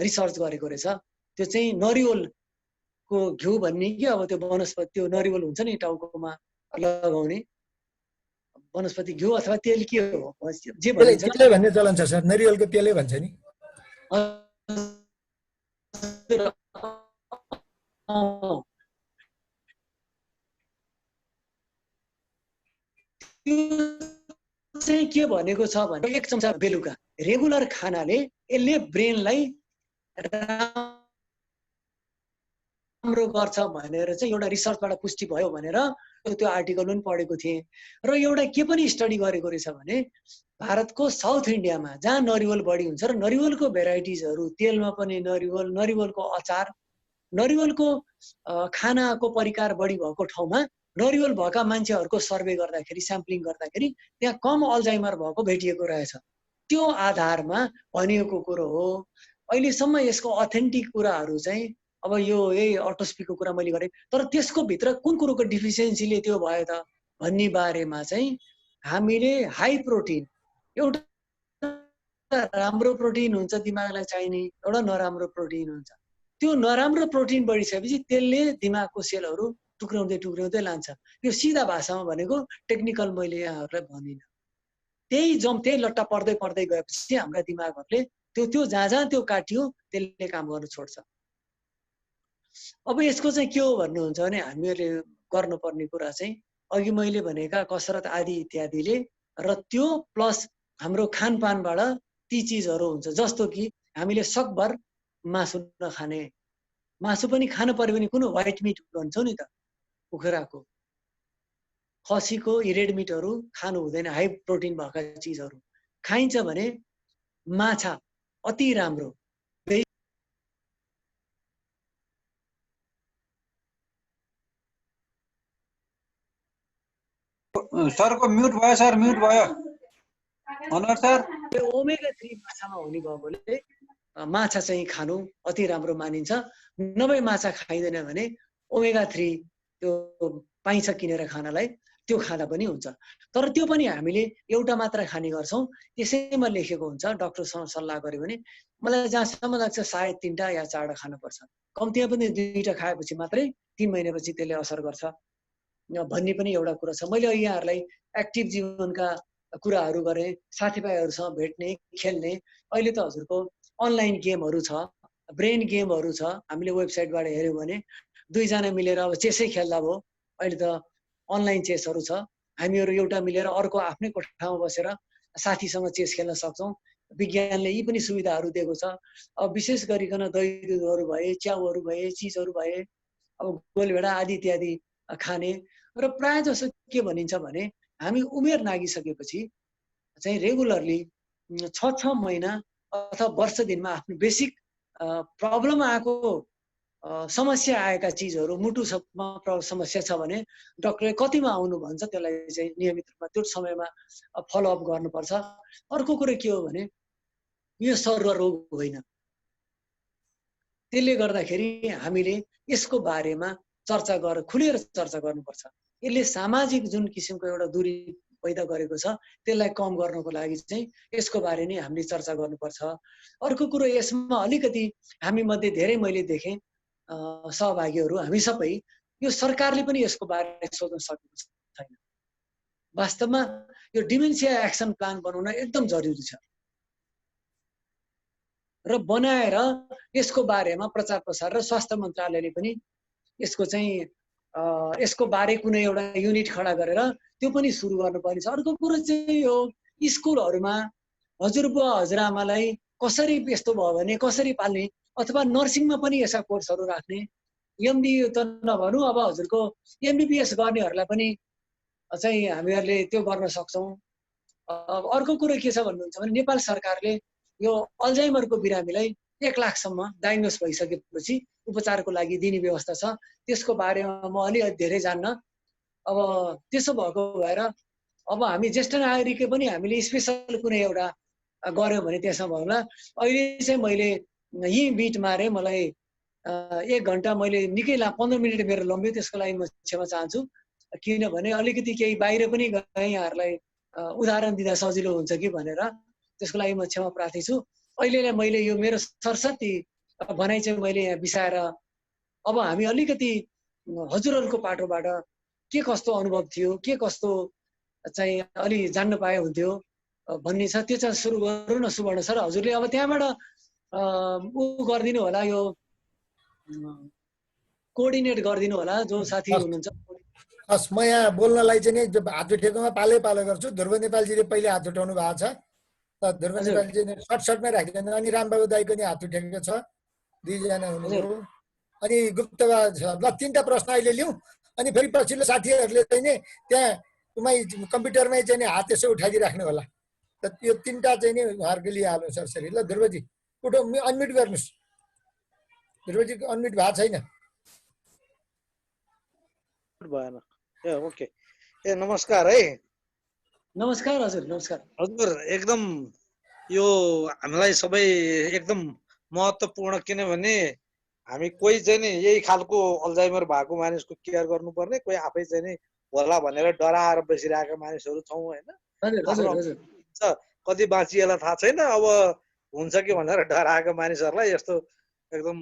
रिसर्च गरेको रहेछ। त्यो चाहिँ नरिवलको घिउ भन्ने कि अब त्यो वनस्पति, त्यो नरिवल हुन्छ नि टाउकोमा लगाउने वनस्पति घिउ अथवा तेल के हो जे भनिन्छ तेलै भन्ने चलन छ सर, नरिवलको तेलै भन्छ नि। चाहिँ के भनेको छ भने 1 चम्चा बेलुका रेगुलर खानाले यसले ब्रेनलाई राम्रो गर्छ भनेर चाहिँ एउटा रिसर्चबाट पुष्टि भयो भनेर त्यो आर्टिकल पनि पढेको थिएँ। र एउटा के पनि स्टडी गरेको रहेछ भने भारतको साउथ इन्डियामा जहाँ नरिवल बढी हुन्छ र नरिवलको भेराइटिजहरू, तेलमा पनि नरिवल, नरिवलको अचार, नरिवलको खानाको परिकार बढी भएको ठाउँमा नरिवल भएका मान्छेहरूको सर्वे गर्दाखेरि, स्याम्पलिङ गर्दाखेरि त्यहाँ कम अल्जाइमर भएको भेटिएको रहेछ। त्यो आधारमा भनिएको कुरो हो। अहिलेसम्म यसको अथेन्टिक कुराहरू चाहिँ अब यो यही अटोस्पीको कुरा मैले गरेँ, तर त्यसको भित्र कुन कुरोको डिफिसियन्सीले त्यो भयो त भन्ने बारेमा चाहिँ हामीले हाई प्रोटिन, एउटा राम्रो प्रोटिन हुन्छ दिमागलाई चाहिने, एउटा नराम्रो प्रोटिन हुन्छ। त्यो नराम्रो प्रोटिन बढिसकेपछि त्यसले दिमागको सेलहरू टुक्राउँदै लान्छ। यो सिधा भाषामा भनेको टेक्निकल मैले यहाँहरूलाई भनिनँ। त्यही लट्टा पर्दै गएपछि हाम्रा दिमागहरूले त्यो जहाँ त्यो काटियो त्यसले काम गर्न छोड्छ। अब यसको चाहिँ के हो भन्नुहुन्छ भने हामीहरूले गर्नुपर्ने कुरा चाहिँ अघि मैले भनेका कसरत आदि इत्यादिले र त्यो प्लस हाम्रो खानपानबाट ती चिजहरू हुन्छ। जस्तो कि हामीले सकभर मासु नखाने, मासु पनि खानु पर्यो भने कुन व्हाइट मिट भन्छौँ नि त, कुखुराको, खसीको, रेड मिटहरू खानु हुँदैन। हाई प्रोटिन भएका चिजहरू खाइन्छ भने माछा अति राम्रो। सरको म्युट भयो सर, म्युट भयो। अनुहार सर, ओमेगा 3 माछामा हुने भएकोले माछा चाहिँ खानु अति राम्रो मानिन्छ। नभए माछा खाइँदैन भने ओमेगा 3 त्यो पाइन्छ किनेर खानालाई, त्यो खाँदा पनि हुन्छ। तर त्यो पनि हामीले एउटा मात्र खाने गर्छौँ। त्यसैमा लेखेको हुन्छ, डक्टरसँग सल्लाह गर्यो भने मलाई जहाँसम्म लाग्छ सायद 3टा या 4टा खानुपर्छ। कम्तीमा पनि 2टा खाएपछि मात्रै 3 महिनापछि त्यसले असर गर्छ भन्ने पनि एउटा कुरा छ। मैले यहाँहरूलाई एक्टिभ जीवनका कुराहरू गरेँ, साथीभाइहरूसँग भेट्ने, खेल्ने। अहिले त हजुरको अनलाइन गेमहरू छ, ब्रेन गेमहरू छ। हामीले वेबसाइटबाट हेऱ्यौँ भने 2 जना मिलेर अब चेसै खेल्दा भयो। अहिले त अनलाइन चेसहरू छ। हामीहरू एउटा मिलेर अर्को आफ्नै कोठामा बसेर साथीसँग चेस खेल्न सक्छौँ। विज्ञानले यी पनि सुविधाहरू दिएको छ। अब विशेष गरिकन दही दुधहरू भए, च्याउहरू भए, चिजहरू भए, अब गोलभेडा आदि इत्यादि खाने। र प्रायः जसो के भनिन्छ भने हामी उमेर नागिसकेपछि चाहिँ रेगुलरली 6 महिना अथवा वर्ष दिनमा आफ्नो बेसिक प्रब्लम आएको, समस्या आएका चिजहरू, मुटुमा समस्या छ भने डक्टरले कतिमा आउनु भन्छ, त्यसलाई चाहिँ नियमित रूपमा त्यो समयमा फलोअप गर्नुपर्छ। अर्को कुरो के हो भने यो सर्वरोग होइन। त्यसले गर्दाखेरि हामीले यसको बारेमा चर्चा गरेर खुलेर चर्चा गर्नुपर्छ। यसले सामाजिक जुन किसिमको एउटा दूरी पैदा गरेको छ त्यसलाई कम गर्नको लागि चाहिँ यसको बारे नै हामीले चर्चा गर्नुपर्छ। अर्को कुरो यसमा अलिकति हामी मध्ये धेरै मैले देखेँ सहभागीहरू हामी सबै, यो सरकारले पनि यसको बारे सोच्न सकेको छैन। वास्तवमा यो डिमेन्सिया एक्सन प्लान बनाउन एकदम जरुरी छ र बनाएर यसको बारेमा प्रचार प्रसार र स्वास्थ्य मन्त्रालयले पनि यसको चाहिँ यसको बारे कुनै एउटा युनिट खडा गरेर त्यो पनि सुरु गर्नुपर्ने छ। अर्को कुरो चाहिँ यो स्कुलहरूमा हजुरबुवा हजुरआमालाई कसरी यस्तो भयो भने कसरी पाल्ने, अथवा नर्सिङमा पनि यस्ता कोर्सहरू राख्ने। एमडी त नभनौँ, अब हजुरको एमबीबीएस गर्नेहरूलाई पनि चाहिँ हामीहरूले त्यो गर्न सक्छौँ। अर्को कुरो के छ भन्नुहुन्छ भने नेपाल सरकारले यो अल्जाइमरको बिरामीलाई 1 लाखसम्म डायग्नोस भइसकेपछि उपचारको लागि दिने व्यवस्था छ। त्यसको बारेमा म अलि धेरै जान्न। अब त्यसो भएको भएर अब हामी ज्येष्ठ नागरिकले पनि हामीले स्पेसल कुनै एउटा गर्यो भने त्यसमा भएला। अहिले चाहिँ मैले यही बिट मारे, मलाई 1 घन्टा मैले निकै 15 मिनट मेरो लम्ब्यो, त्यसको लागि म क्षमा चाहन्छु। किनभने अलिकति केही बाहिर पनि गएँ, यहाँहरूलाई उदाहरण दिँदा सजिलो हुन्छ कि भनेर, त्यसको लागि म क्षमा प्रार्थी छु। अहिले मैले यो मेरो सरस्वती भनाइ चाहिँ मैले यहाँ बिसाएर अब हामी अलिकति हजुरहरूको पाटोबाट के कस्तो अनुभव थियो, के कस्तो चाहिँ अलि जान्न पाए हुन्थ्यो भन्ने छ, त्यो चाहिँ सुरु गरौँ न सुवर्ण सर। हजुरले अब त्यहाँबाट ऊ गरिदिनु होला, यो कोअर्डिनेट गरिदिनु होला जो साथी हुनुहुन्छ। हस्, म यहाँ बोल्नलाई चाहिँ नि हात उठेकोमा पालै पालो गर्छु। ध्रुव नेपालजीले पहिले हात उठाउनु भएको छ, त ध्रुव नेपालजी सर्टमै राखिदिनु। अनि रामबाबु दाईको नि हात उठेको छ, 2 जना हुनुभयो। अनि गुप्त छ ल, 3टा प्रश्न अहिले लिउँ। अनि फेरि पछिल्लो साथीहरूले चाहिँ नि त्यहाँ कम्प्युटरमै चाहिँ नि हात यसो उठाइदिइराख्नु होला। त यो 3टा चाहिँ नि उहाँहरूको लिइहाल्नु सरसरी। ल ध्रुवजी उठो, अनम्युट गर्नुहोस्। ध्रुवजीको अनम्युट भएको छैन। भएन ए ओके। ए नमस्कार है। नमस्कार हजुर, नमस्कार हजुर। एकदम यो हामीलाई सबै एकदम महत्त्वपूर्ण, किनभने हामी कोही चाहिँ नि यही खालको अल्जाइमर भएको मानिसको केयर गर्नुपर्ने, कोही आफै चाहिँ नि होला भनेर डराएर बसिरहेका मानिसहरू छौँ होइन। कति बाँचिएला थाहा छैन, अब हुन्छ कि भनेर डराएका मानिसहरूलाई यस्तो एकदम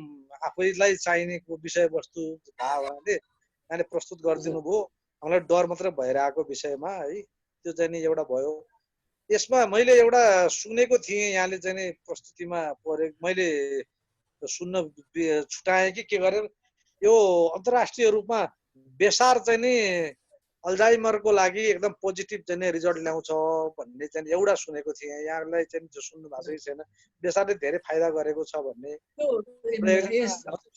आफैलाई चाहिने विषयवस्तु भयो भने यहाँले प्रस्तुत गरिदिनु भयो। हामीलाई डर मात्रै भइरहेको विषयमा है, त्यो चाहिँ नि एउटा भयो। यसमा मैले एउटा सुनेको थिएँ, यहाँले चाहिँ नि प्रस्तुतिमा मैले सुन्न छुटाएँ कि के गरेर, यो अन्तर्राष्ट्रिय रूपमा बेसार चाहिँ नि अल्जाइमरको लागि एकदम पोजिटिभ चाहिँ नि रिजल्ट ल्याउँछ भन्ने चाहिँ एउटा सुनेको थिएँ। यहाँलाई चाहिँ सुन्नु भएको कि छैन, बेसारले धेरै फाइदा गरेको छ भन्ने।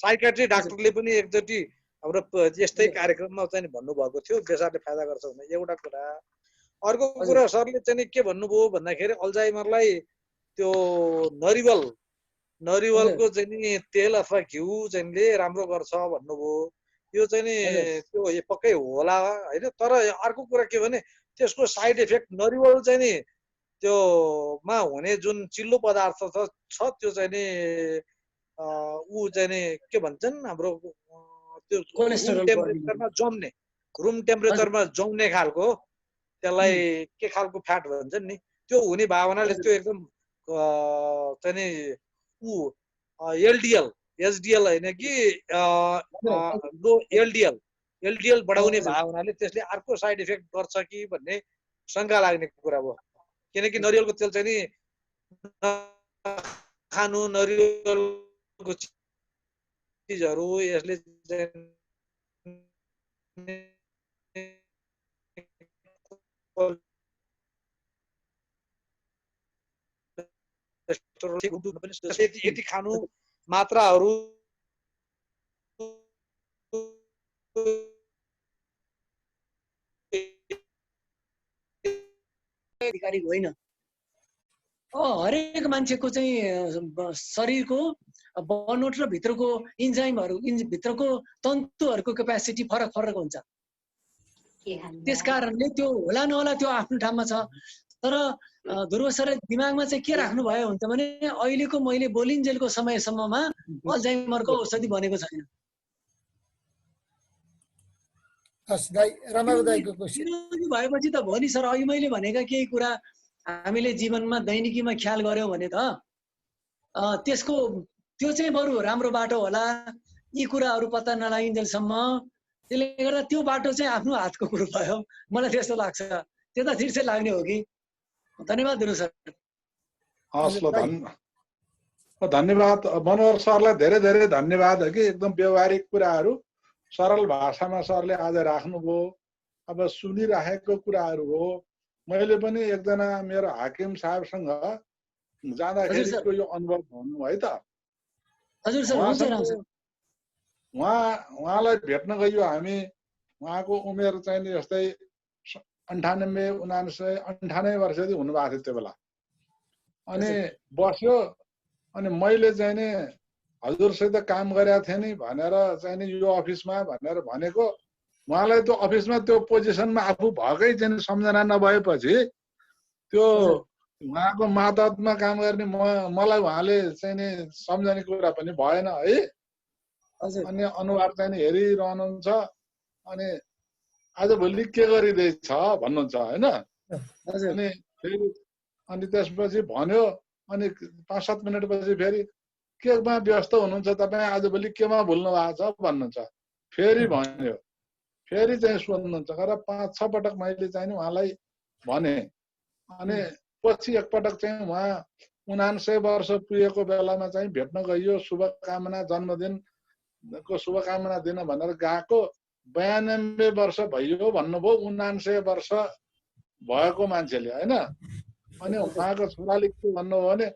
साइकेट्री डाक्टरले पनि एकचोटि हाम्रो यस्तै कार्यक्रममा चाहिँ भन्नुभएको थियो, बेसारले फाइदा गर्छ भन्ने एउटा कुरा। अर्को कुरा सरले चाहिँ के भन्नुभयो भन्दाखेरि अल्जाइमरलाई त्यो नरिवलको चाहिँ नि तेल अथवा घिउ चाहिँ राम्रो गर्छ भन्नुभयो। यो चाहिँ नि त्यो पक्कै होला होइन। तर अर्को कुरा के भने त्यसको साइड इफेक्ट, नरिवल चाहिँ नि त्यो मा हुने जुन चिल्लो पदार्थ छ त्यो चाहिँ नि ऊ चाहिँ नि के भन्छन् हाम्रो त्यो रुम टेम्परेचरमा जम्ने खालको, त्यसलाई के खालको फ्याट भन्छन् नि, त्यो हुने भावनाले त्यो एकदम चाहिँ नि ऊ एचडिएल होइन कि एलडिएल बढाउने भावनाले त्यसले अर्को साइड इफेक्ट गर्छ कि भन्ने शङ्का लाग्ने कुरा भयो। किनकि नरिवलको तेल चाहिँ नि खानु, नरिवलको चिजहरू यसले यति खानु मात्राहरू अधिकारी होइन। हरेक मान्छेको चाहिँ शरीरको बनोट र भित्रको इन्जाइमहरू, भित्रको तन्तुहरूको क्यापेसिटी फरक फरक हुन्छ। त्यस कारणले त्यो होला नहोला त्यो आफ्नो ठाउँमा छ। तर ध्रुव सर दिमागमा चाहिँ के राख्नु भयो हुन्छ भने अहिलेको मैले बोलिन्जेलको समयसम्ममा अल्जाइमरको औषधि बनेको छैन। भएपछि त भयो नि सर। अघि मैले भनेका केही कुरा हामीले जीवनमा दैनिकीमा ख्याल गर्यौँ भने त त्यसको त्यो चाहिँ बरु राम्रो बाटो होला। यी कुराहरू पत्ता नलागिन्जेलसम्म त्यसले गर्दा त्यो बाटो चाहिँ आफ्नो हातको कुरो भयो, मलाई त्यस्तो लाग्छ। त्यतातिर चाहिँ लाग्ने हो कि। धन्यवाद ध्रुव सर। हस् ल, धन्यवाद मनोहर सरलाई, धेरै धेरै धन्यवाद है कि एकदम व्यवहारिक कुराहरू सरल भाषामा सरले आज राख्नुभयो। अब सुनिराखेको कुराहरू हो। मैले पनि एकजना मेरो हाकिम साहबसँग जाँदाखेरिको यो अनुभव भन्नु है त। हजुर सर, उहाँलाई भेट्न गयो हामी। उहाँको उमेर चाहिँ नि यस्तै 98 वर्षदेखि हुनुभएको थियो त्यो बेला। अनि बस्यो, अनि मैले चाहिँ नि हजुरसित काम गरेका थिएँ नि भनेर चाहिँ नि यो अफिसमा भनेर भनेको उहाँलाई त्यो अफिसमा त्यो पोजिसनमा आफू भएकै चाहिँ सम्झना नभएपछि त्यो उहाँको मातहतमा काम गर्ने मलाई उहाँले चाहिँ नि सम्झने कुरा पनि भएन है। अनि अनुहार चाहिँ हेरिरहनुहुन्छ अनि आजभोलि के गरिँदैछ भन्नुहुन्छ होइन। अनि फेरि अनि त्यसपछि भन्यो अनि 5-7 मिनटपछि फेरि केमा व्यस्त हुनुहुन्छ तपाईँ आजभोलि केमा भुल्नु भएको छ भन्नुहुन्छ। फेरि भन्यो फेरि चाहिँ सोध्नुहुन्छ गरेर 5-6 पटक मैले चाहिँ नि उहाँलाई भने। अनि पछि एकपटक चाहिँ उहाँ 79 वर्ष पुगेको बेलामा चाहिँ भेट्न गइयो शुभकामना जन्मदिनको शुभकामना दिन भनेर गएको 92 वर्ष भइयो भन्नुभयो 79 वर्ष भएको मान्छेले होइन। अनि उहाँको छोराले के भन्नुभयो भने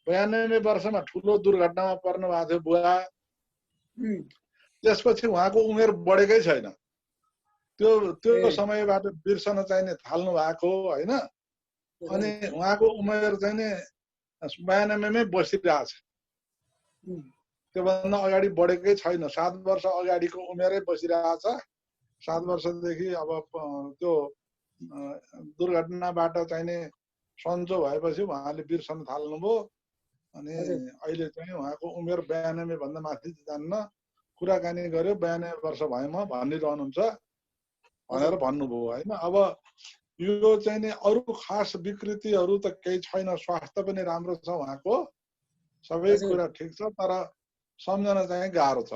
92 वर्षमा ठुलो दुर्घटनामा पर्नु भएको थियो बुवा। त्यसपछि उहाँको उमेर बढेकै छैन। त्यो समयबाट बिर्सन चाहिने थाल्नु भएको होइन। अनि उहाँको उमेर चाहिँ नि 92 मै बसिरहेछ। त्योभन्दा अगाडि बढेकै छैन। 7 वर्ष अगाडिको उमेरै बसिरहेछ। 7 वर्षदेखि अब त्यो दुर्घटनाबाट चाहिँ नि सन्चो भएपछि उहाँले बिर्सन थाल्नुभयो। अनि अहिले चाहिँ उहाँको उमेर 92 भन्दा माथि जान्न कुराकानी गर्यो 92 वर्ष भएमा भनिरहनुहुन्छ भनेर भन्नुभयो होइन। अब यो चाहिँ नि अरू खास विकृतिहरू त केही छैन। स्वास्थ्य पनि राम्रो छ उहाँको सबै कुरा ठिक छ तर सम्झन चाहिँ गाह्रो छ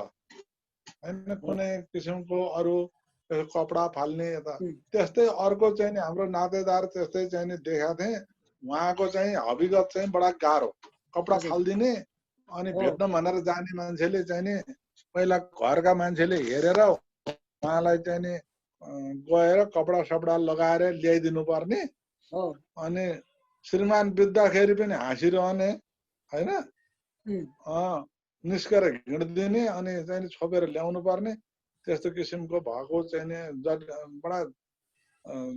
होइन। कुनै किसिमको अरू कपडा फाल्ने यता त्यस्तै अर्को चाहिँ नि हाम्रो नातेदार त्यस्तै चाहिँ नि देखाएको थिएँ। उहाँको चाहिँ हविगत चाहिँ बडा गाह्रो कपडा फालिदिने अनि भेट्न भनेर जाने मान्छेले चाहिँ नि पहिला घरका मान्छेले हेरेर उहाँलाई चाहिँ नि गएर कपडा सपडा लगाएर ल्याइदिनु पर्ने। अनि श्रीमान बित्दाखेरि पनि हाँसिरहने होइन। निस्केर हिँड्दिने अनि चाहिँ छोपेर ल्याउनु पर्ने त्यस्तो किसिमको भएको चाहिँ नि बडा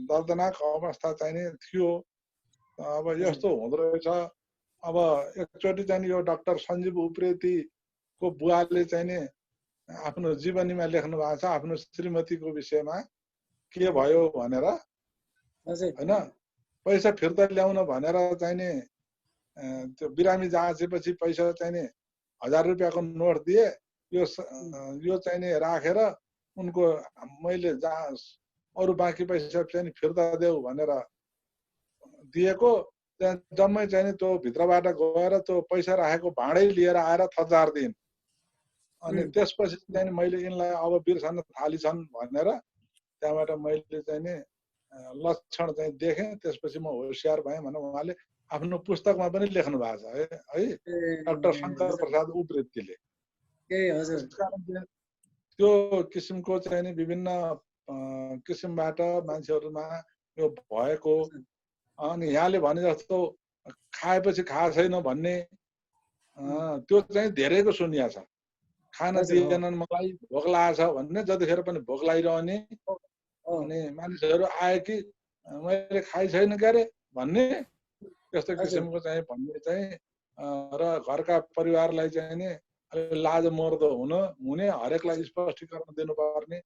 दर्दनाक अवस्था चाहिँ नि थियो। अब यस्तो हुँदो रहेछ। अब एकचोटि चाहिँ यो डाक्टर सञ्जीव उप्रेतीको बुवाले चाहिँ नि आफ्नो जीवनीमा लेख्नु भएको छ आफ्नो श्रीमतीको विषयमा के भयो भनेर होइन। पैसा फिर्ता ल्याउन भनेर चाहिँ नि त्यो बिरामी जाँचेपछि पैसा चाहिँ नि 1000 रुपियाँको नोट दिए। यो चाहिँ नि राखेर उनको मैले अरू बाँकी पैसा चाहिँ फिर्ता देऊ भनेर दिएको। त्यहाँ जम्मै चाहिँ नि त्यो भित्रबाट गएर त्यो पैसा राखेको भाँडै लिएर आएर थचार दिन। अनि त्यसपछि चाहिँ मैले यिनलाई अब बिर्सन थालिछन् भनेर त्यहाँबाट मैले चाहिँ नि लक्षण चाहिँ देखेँ। त्यसपछि म होसियार भएँ भनेर उहाँले आफ्नो पुस्तकमा पनि लेख्नु भएको छ है डाक्टर शङ्कर प्रसाद उप्रेतीले। त्यो किसिमको चाहिँ नि विभिन्न किसिमबाट मान्छेहरूमा यो भएको। अनि यहाँले भने जस्तो खाएपछि खाए छैन भन्ने त्यो चाहिँ धेरैको सुनिया छ। खान दिएनन् मलाई भोक लागेको छ भन्ने जतिखेर पनि भोक लागिरहने। अनि मानिसहरू आए कि मैले खाइ छैन के अरे भन्ने त्यस्तो किसिमको चाहिँ भन्ने चाहिँ र घरका परिवारलाई चाहिँ नि लाज मर्दो हुने हरेकलाई स्पष्टीकरण दिनुपर्ने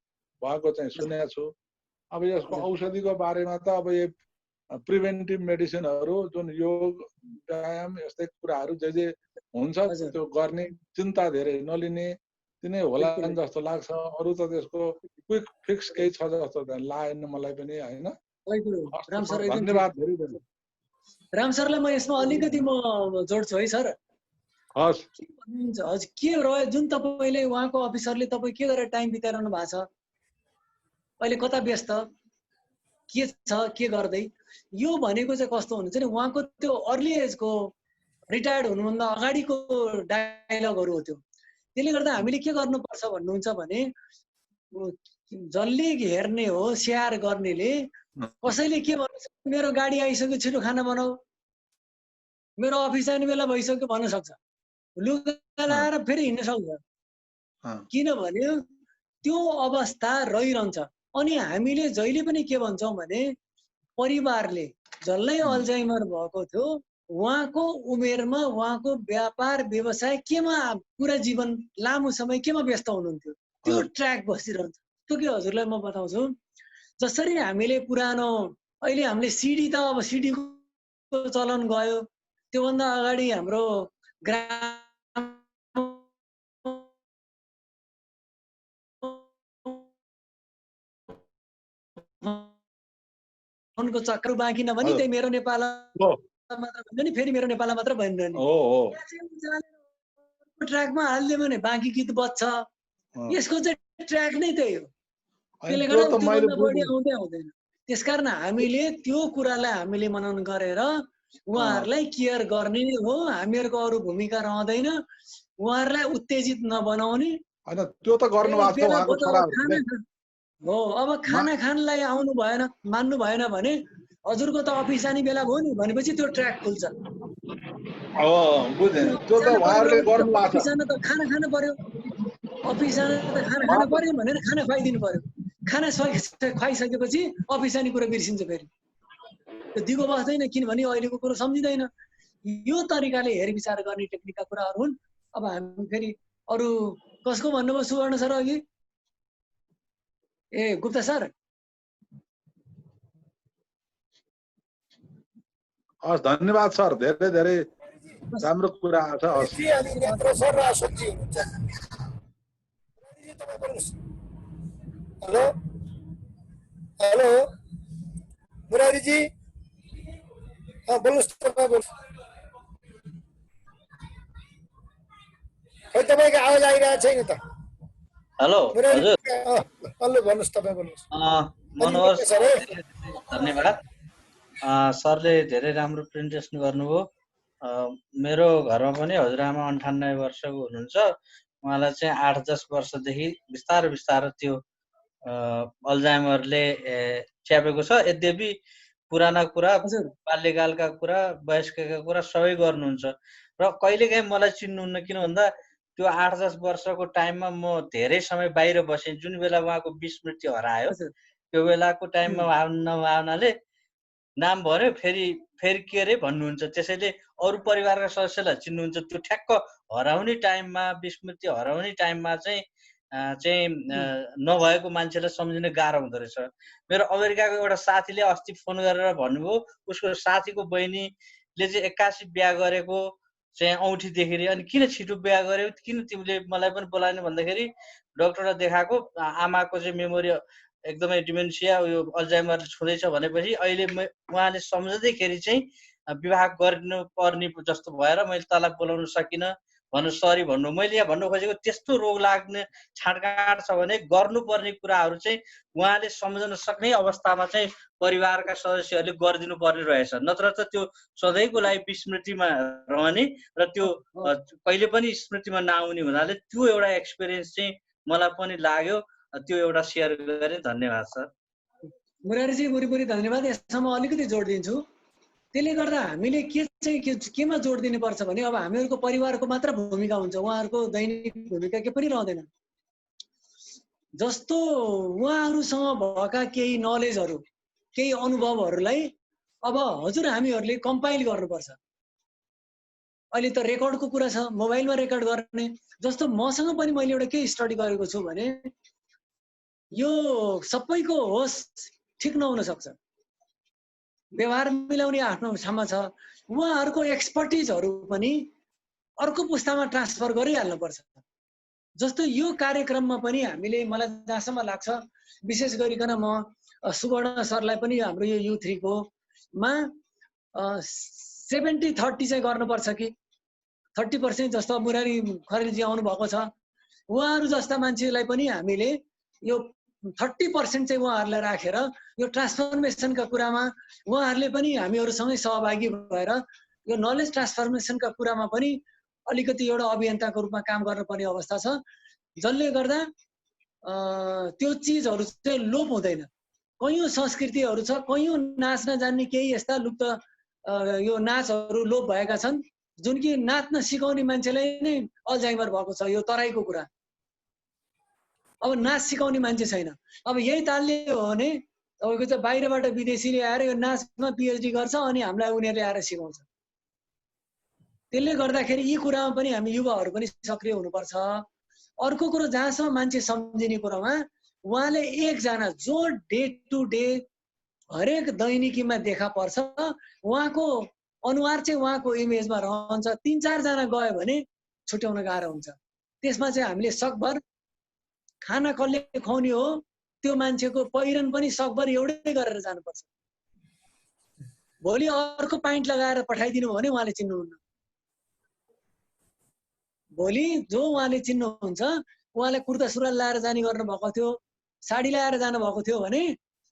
भएको चाहिँ सुनेको छु। अब यसको औषधिको बारेमा त अब यो प्रिभेन्टिभ मेडिसिनहरू जुन योग व्यायाम यस्तै कुराहरू जे हुन्छ त्यो गर्ने चिन्ता धेरै नलिने तिनै होला जस्तो लाग्छ। अरू त त्यसको क्विक फिक्स केही छ जस्तो लागेन मलाई पनि होइन। धन्यवाद धेरै धेरै। राम सरलाई म यसमा अलिकति म जोड्छु है सर। हस् हजुर के रह्यो जुन तपाईँले उहाँको अफिसरले तपाईँ के गरेर टाइम बिताइरहनु भएको छ अहिले कता व्यस्त के छ के गर्दै यो भनेको चाहिँ कस्तो हुन्छ नि उहाँको त्यो अर्ली एजको रिटायर्ड हुनुभन्दा अगाडिको डायलगहरू हो त्यो। त्यसले गर्दा हामीले के गर्नुपर्छ भन्नुहुन्छ भने जसले हेर्ने हो स्याहार गर्नेले कसैले के भन्नु मेरो गाडी आइसक्यो छिटो खाना बनाऊ मेरो अफिस जाने बेला भइसक्यो भन्न सक्छ। लुगा लाएर फेरि हिँड्न सक्छ किनभने त्यो अवस्था रहिरहन्छ। अनि हामीले जहिले पनि के भन्छौँ भने परिवारले जसलाई अल्जाइमर भएको थियो उहाँको उमेरमा उहाँको व्यापार व्यवसाय केमा पुरा जीवन लामो समय केमा व्यस्त हुनुहुन्थ्यो त्यो ट्र्याक बसिरहन्छ। त्यो के हजुरलाई म बताउँछु, जसरी हामीले पुरानो अहिले हामीले सिडी त अब सिडीको चलन गयो, त्योभन्दा अगाडि हाम्रो ग्रामको चक्र बाँकी नभनी त्यही मेरो नेपाल मात्र भन्यो नि, फेरि मेरो नेपालमा मात्र भन्यो नि, ट्र्याकमा हालिदियो भने बाँकी गीत बज्छ। यसको चाहिँ ट्र्याक नै त्यही हो, त्यसले गर्दा त्योभन्दा बढी आउँदै आउँदैन। त्यसकारण हामीले त्यो कुरालाई हामीले मनन गरेर उहाँहरूलाई केयर गर्ने हो। हामीहरूको अरू भूमिका रहँदैन, उहाँहरूलाई उत्तेजित नबनाउने होइन। त्यो त गर्नु भएको छ उहाँको छोराहरूले हो। अब खाना खानलाई आउनु भएन, मान्नु भएन भने हजुरको त अफिस जाने बेला भयो नि भनेपछि त्यो ट्र्याक खुल्छ। बुझेँ, त्यो त उहाँहरूले गर्नु भएको छ। अफिस जान त खाना खानु पर्यो, अफिस जान त खाना खानु पर्यो भनेर खाना खुवाइदिनु पर्यो। खाना खुवाइसकेपछि अफिस जाने कुरा बिर्सिन्छ, फेरि त्यो दिगो बस्दैन। किनभने अहिलेको कुरो सम्झिँदैन। यो तरिकाले हेरविचार गर्ने टेक्निकका कुराहरू हुन्। अब हामी फेरि अरू कसको भन्नुभयो सुवर्ण सर अघि? ए गुप्ता सर। हस्, धन्यवाद सर, धेरै धेरै राम्रो कुरा छ। हेलो हेलो मुरारीजी, बोल्नुहोस्, तपाईँ बोल्नुहोस्। खै तपाईँको आवाज आइरहेको छैन त। हेलो हजुर, भन्नुहोस्, तपाईँ बोल्नुहोस्। मनोहर सर, धन्यवाद। सरले धेरै राम्रो प्रेजेन्टेसन गर्नुभयो। मेरो घरमा पनि हजुरआमा 98 वर्षको हुनुहुन्छ। उहाँलाई चाहिँ 8-10 वर्षदेखि बिस्तारै बिस्तारै त्यो अल्जाइमरले च्यापेको छ। यद्यपि पुराना कुरा, बाल्यकालका कुरा, वयस्कका कुरा सबै गर्नुहुन्छ र कहिलेकाहीँ मलाई चिन्नुहुन्न। किन भन्दा त्यो 8-10 वर्षको टाइममा म धेरै समय बाहिर बसेँ। जुन बेला उहाँको विस्मृति हरायो त्यो बेलाको टाइममा नआउनाले नाम भन्यो, फेरि के अरे भन्नुहुन्छ। त्यसैले अरू परिवारका सदस्यलाई चिन्नुहुन्छ। त्यो ठ्याक्क हराउने टाइममा, विस्मृति हराउने टाइममा चाहिँ नभएको मान्छेलाई सम्झिन गाह्रो हुँदो रहेछ। मेरो अमेरिकाको एउटा साथीले अस्ति फोन गरेर भन्नुभयो, उसको साथीको बहिनीले चाहिँ 81 बिहा गरेको चाहिँ औँठी देखेर, अनि किन छिटो बिहा गर्यो, किन तिमीले मलाई पनि बोलाएन भन्दाखेरि डक्टरलाई देखाएको, आमाको चाहिँ मेमोरी एकदमै डिमेन्सिया, यो अल्जाइमर छुँदैछ भनेपछि अहिले उहाँले सम्झँदैखेरि चाहिँ विवाह गर्नुपर्ने जस्तो भएर मैले तँलाई बोलाउन सकिनँ भन्नु, सरी भन्नु। मैले यहाँ भन्नु खोजेको त्यस्तो रोग लाग्ने छाँटकाँट छ भने गर्नुपर्ने कुराहरू चाहिँ उहाँले सम्झन सक्ने अवस्थामा चाहिँ परिवारका सदस्यहरूले गरिदिनु पर्ने रहेछ। नत्र त त्यो सधैँको लागि विस्मृतिमा रहने र त्यो कहिले पनि स्मृतिमा नआउने हुनाले त्यो एउटा एक्सपिरियन्स चाहिँ मलाई पनि लाग्यो। त्यो एउटा सेयर गरेँ। धन्यवाद सर। मुरारीजी मुरी धन्यवाद। यसमा म अलिकति जोड दिन्छु। त्यसले गर्दा हामीले केमा जोड दिनुपर्छ भने अब हामीहरूको परिवारको मात्र भूमिका हुन्छ, उहाँहरूको दैनिक भूमिका के पनि रहँदैन। जस्तो उहाँहरूसँग भएका केही नलेजहरू, केही अनुभवहरूलाई अब हजुर हामीहरूले कम्पाइल गर्नुपर्छ। अहिले त रेकर्डको कुरा छ, मोबाइलमा रेकर्ड गर्ने। जस्तो मसँग पनि मैले एउटा के स्टडी गरेको छु भने यो सबैको होस ठिक नहुन सक्छ, व्यवहार मिलाउने आफ्नो क्षमता छ। उहाँहरूको एक्सपर्टिजहरू पनि अर्को पुस्तामा ट्रान्सफर गरिहाल्नुपर्छ। जस्तो यो कार्यक्रममा पनि हामीले, मलाई जहाँसम्म लाग्छ, विशेष गरिकन म सुवर्ण सरलाई पनि हाम्रो यो U3 मा 70-30 चाहिँ गर्नुपर्छ कि 30% जस्तो मुरारी खरेलजी आउनुभएको छ, उहाँहरू जस्ता मान्छेलाई पनि हामीले यो 30% चाहिँ उहाँहरूलाई राखेर यो ट्रान्सफर्मेसनका कुरामा उहाँहरूले पनि हामीहरूसँगै सहभागी भएर यो नलेज ट्रान्सफर्मेसनका कुरामा पनि अलिकति एउटा अभियन्ताको रूपमा काम गर्नुपर्ने अवस्था छ, जसले गर्दा त्यो चिजहरू चाहिँ लोप हुँदैन। कयौँ संस्कृतिहरू छ, कयौँ नाच्न जान्ने केही यस्ता लुप्त यो नाचहरू लोप भएका छन्, जुन कि नाच्न सिकाउने मान्छेलाई नै अल्जाइमर भएको छ। यो तराईको कुरा। अब नाच सिकाउने मान्छे छैन। अब यही तालले हो भने तपाईँको चाहिँ बाहिरबाट विदेशीले आएर यो नाचमा PhD गर्छ अनि हामीलाई उनीहरूले आएर सिकाउँछ। त्यसले गर्दाखेरि यी कुरामा पनि हामी युवाहरू पनि सक्रिय हुनुपर्छ। अर्को कुरो जहाँसम्म मान्छे सम्झिने कुरामा उहाँले एकजना जो डे टु डे हरेक दैनिकीमा देखा पर्छ उहाँको अनुहार चाहिँ उहाँको इमेजमा रहन्छ। 3-4 जना गयो भने छुट्याउन गाह्रो हुन्छ। त्यसमा चाहिँ हामीले सकभर खाना कसले खुवाउने हो त्यो मान्छेको पहिरन पनि सकभर एउटै गरेर जानुपर्छ। भोलि अर्को पाइन्ट लगाएर पठाइदिनु भने उहाँले चिन्नुहुन्न। भोलि जो उहाँले चिन्नुहुन्छ उहाँले कुर्ता सुरुवाल लाएर जाने गर्नु भएको थियो, साडी लाएर जानु भएको थियो भने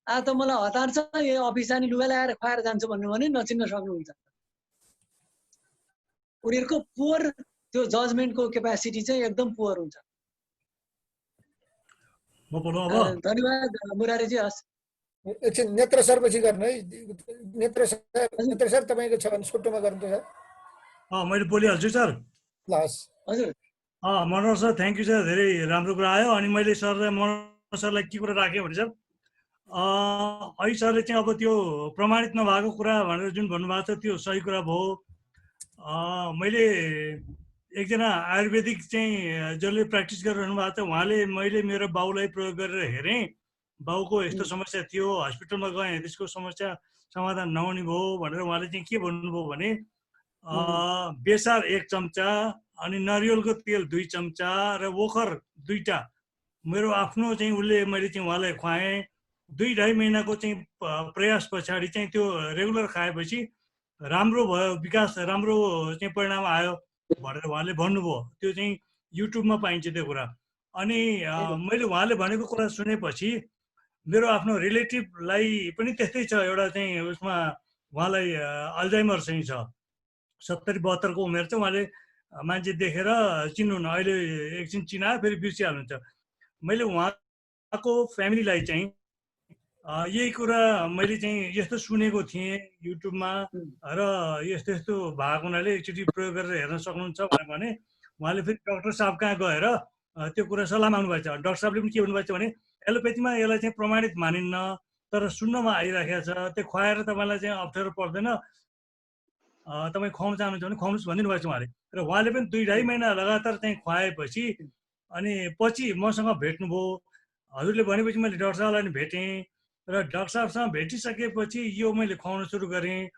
आज त मलाई हतार छ यो अफिस जाने लुगा ल्याएर खुवाएर जान्छु भन्नु भने नचिन्न सक्नुहुन्छ। उनीहरूको पुवर त्यो जजमेन्टको क्यापासिटी चाहिँ एकदम पुवर हुन्छ। धन्यवाद मुरारीजी। हस् एकछिन नेत्र सर पछि गर्नु है। नेत्र सर तपाईँको छ भने छोटोमा गर्नु त सर। मैले बोलिहाल्छु सर। ल हस् हजुर। मनोहर सर थ्याङ्क यू सर, धेरै राम्रो कुरा आयो। अनि मैले सरलाई मनोहर सरलाई के कुरा राखेँ भने सर अहिले सरले चाहिँ अब त्यो प्रमाणित नभएको कुरा भनेर जुन भन्नुभएको छ त्यो सही कुरा भयो। मैले एकजना आयुर्वेदिक चाहिँ जसले प्र्याक्टिस गरिरहनु भएको छ उहाँले मैले मेरो बाउलाई प्रयोग गरेर हेरेँ, बाउको यस्तो समस्या थियो, हस्पिटलमा गएँ, त्यसको समस्या समाधान नहुने भयो भनेर उहाँले चाहिँ के भन्नुभयो भने बेसार 1 चम्चा अनि नरिवलको तेल 2 चम्चा र ओखर 2टा मेरो आफ्नो चाहिँ मैले चाहिँ उहाँलाई खुवाएँ। 2-2.5 महिनाको चाहिँ प्रयास पछाडि चाहिँ त्यो रेगुलर खाएपछि राम्रो भयो, विकास राम्रो चाहिँ परिणाम आयो भनेर उहाँले भन्नुभयो। त्यो चाहिँ युट्युबमा पाइन्छ त्यो कुरा। अनि मैले उहाँले भनेको कुरा सुनेपछि मेरो आफ्नो रिलेटिभलाई पनि त्यस्तै छ, एउटा चाहिँ उसमा उहाँलाई अल्जाइमर चाहिँ छ, 70-72 को उमेर छ। उहाँले मान्छे देखेर चिन्नुहुन्न, अहिले एकछिन चिनायो फेरि बिर्सिहाल्नुहुन्छ। मैले उहाँको फ्यामिलीलाई चाहिँ यही कुरा मैले चाहिँ यस्तो सुनेको थिएँ युट्युबमा र यस्तो यस्तो भएको हुनाले एकचोटि प्रयोग गरेर हेर्न सक्नुहुन्छ भने उहाँले फेरि डाक्टर साहब कहाँ गएर त्यो कुरा सल्लाह माग्नुभएको छ। डाक्टर साहबले पनि के भन्नुभएको छ भने एलोपेथीमा यसलाई चाहिँ प्रमाणित मानिन्न, तर सुन्नमा आइराखेको छ, त्यो खुवाएर तपाईँलाई चाहिँ अप्ठ्यारो पर्दैन, तपाईँ खुवाउन चाहनुहुन्छ भने खुवाउनुहोस् भनिदिनु भएको छ उहाँले। र उहाँले पनि 2-2.5 महिना लगातार चाहिँ खुवाएपछि अनि पछि मसँग भेट्नुभयो। हजुरले भनेपछि मैले डाक्टर साहबलाई पनि भेटेँ र डाक्टर साहबसँग भेटिसकेपछि यो मैले खुवाउन सुरु गरेँ।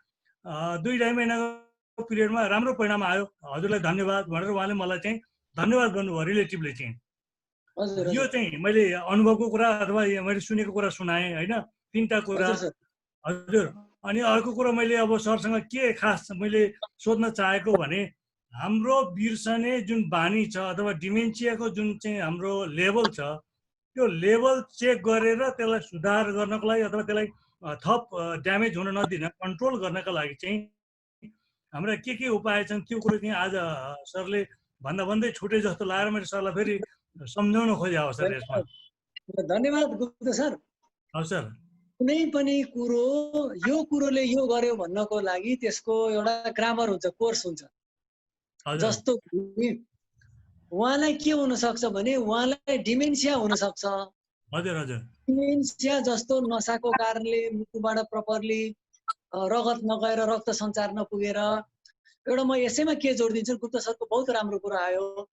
2-2.5 महिनाको पिरियडमा राम्रो परिणाम आयो, हजुरलाई धन्यवाद भनेर उहाँले मलाई चाहिँ धन्यवाद भन्नुभयो रिलेटिभले चाहिँ। यो चाहिँ मैले अनुभवको कुरा अथवा मैले सुनेको कुरा सुनाएँ होइन, 3टा कुरा। हजुर। अनि अर्को कुरा मैले अब सरसँग के खास मैले सोध्न चाहेको भने हाम्रो बिर्सने जुन बानी छ अथवा डिमेन्सियाको जुन चाहिँ हाम्रो लेभल छ त्यो लेभल चेक गरेर त्यसलाई सुधार गर्नको लागि अथवा त्यसलाई थप ड्यामेज हुन नदिन कन्ट्रोल गर्नका लागि चाहिँ हाम्रा के उपाय छन् त्यो कुरो चाहिँ आज सरले भन्दै छुटे जस्तो लागेर मैले सरलाई फेरि सम्झाउन खोजेँ हो सर यसमा। धन्यवाद गुप्ता सर। हजुर सर। कुनै पनि कुरो यो कुरोले यो गर्यो भन्नको लागि त्यसको एउटा ग्रामर हुन्छ, कोर्स हुन्छ। जस्तो उहाँलाई के हुन सक्छ भने उहाँलाई डिमेन्सिया हुन सक्छ। हजुर हजुर। डिमेन्सिया जस्तो नसाको कारणले मुटुबाट प्रपरली रगत नगएर रक्त सञ्चार नपुगेर एउटा म यसैमा के जोड दिन्छु, गुप्ता सरको बहुत राम्रो कुरा आयो।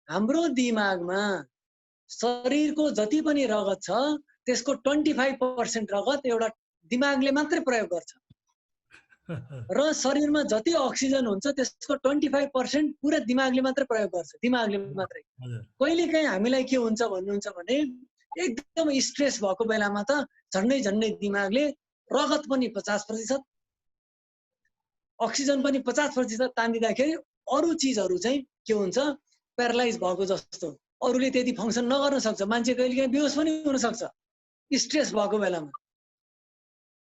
हाम्रो दिमागमा शरीरको जति पनि रगत छ त्यसको 25% रगत एउटा दिमागले मात्रै प्रयोग गर्छ र शरीरमा जति अक्सिजन हुन्छ त्यसको 25% पुरा दिमागले मात्रै प्रयोग गर्छ, दिमागले मात्रै। कहिलेकाहीँ हामीलाई के हुन्छ भन्नुहुन्छ भने एकदम स्ट्रेस भएको बेलामा त झन्डै दिमागले रगत पनि 50%, अक्सिजन पनि 50% तानिदिँदाखेरि अरू चिजहरू चाहिँ के हुन्छ प्यारालाइज भएको जस्तो, अरूले त्यति फङ्सन नगर्न सक्छ। मान्छे कहिलेकाहीँ बेहोस पनि हुन सक्छ स्ट्रेस भएको बेलामा।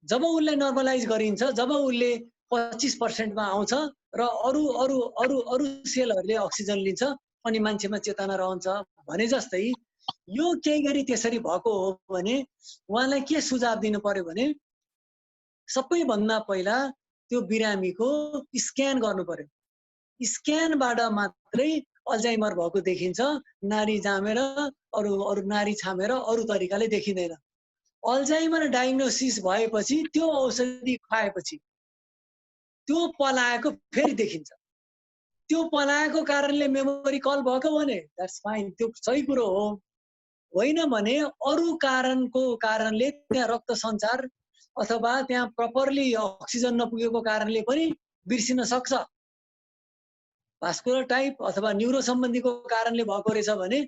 जब उसलाई नर्मलाइज गरिन्छ, जब उसले 25% मा आउँछ र अरू अरू अरू अरू सेलहरूले अक्सिजन लिन्छ अनि मान्छेमा चेतना रहन्छ भने जस्तै यो केही गरी त्यसरी भएको हो भने उहाँलाई के सुझाव दिनु पर्यो भने सबैभन्दा पहिला त्यो बिरामीको स्क्यान गर्नु पर्यो। स्क्यानबाट मात्रै अल्जाइमर भएको देखिन्छ, नारी जामेर अरू नारी छामेर अरू तरिकाले देखिँदैन। अल्जाइमर डायग्नोसिस भएपछि त्यो औषधि खुवाएपछि त्यो पलाएको फेरि देखिन्छ। त्यो पलाएको कारणले मेमोरी कल भएको भने द्याट्स फाइन, त्यो सही कुरो हो। होइन भने अरू कारणले त्यहाँ रक्त सञ्चार अथवा त्यहाँ प्रपरली अक्सिजन नपुगेको कारणले पनि बिर्सिन सक्छ। भास्कुलर टाइप अथवा न्युरो सम्बन्धीको कारणले भएको रहेछ भने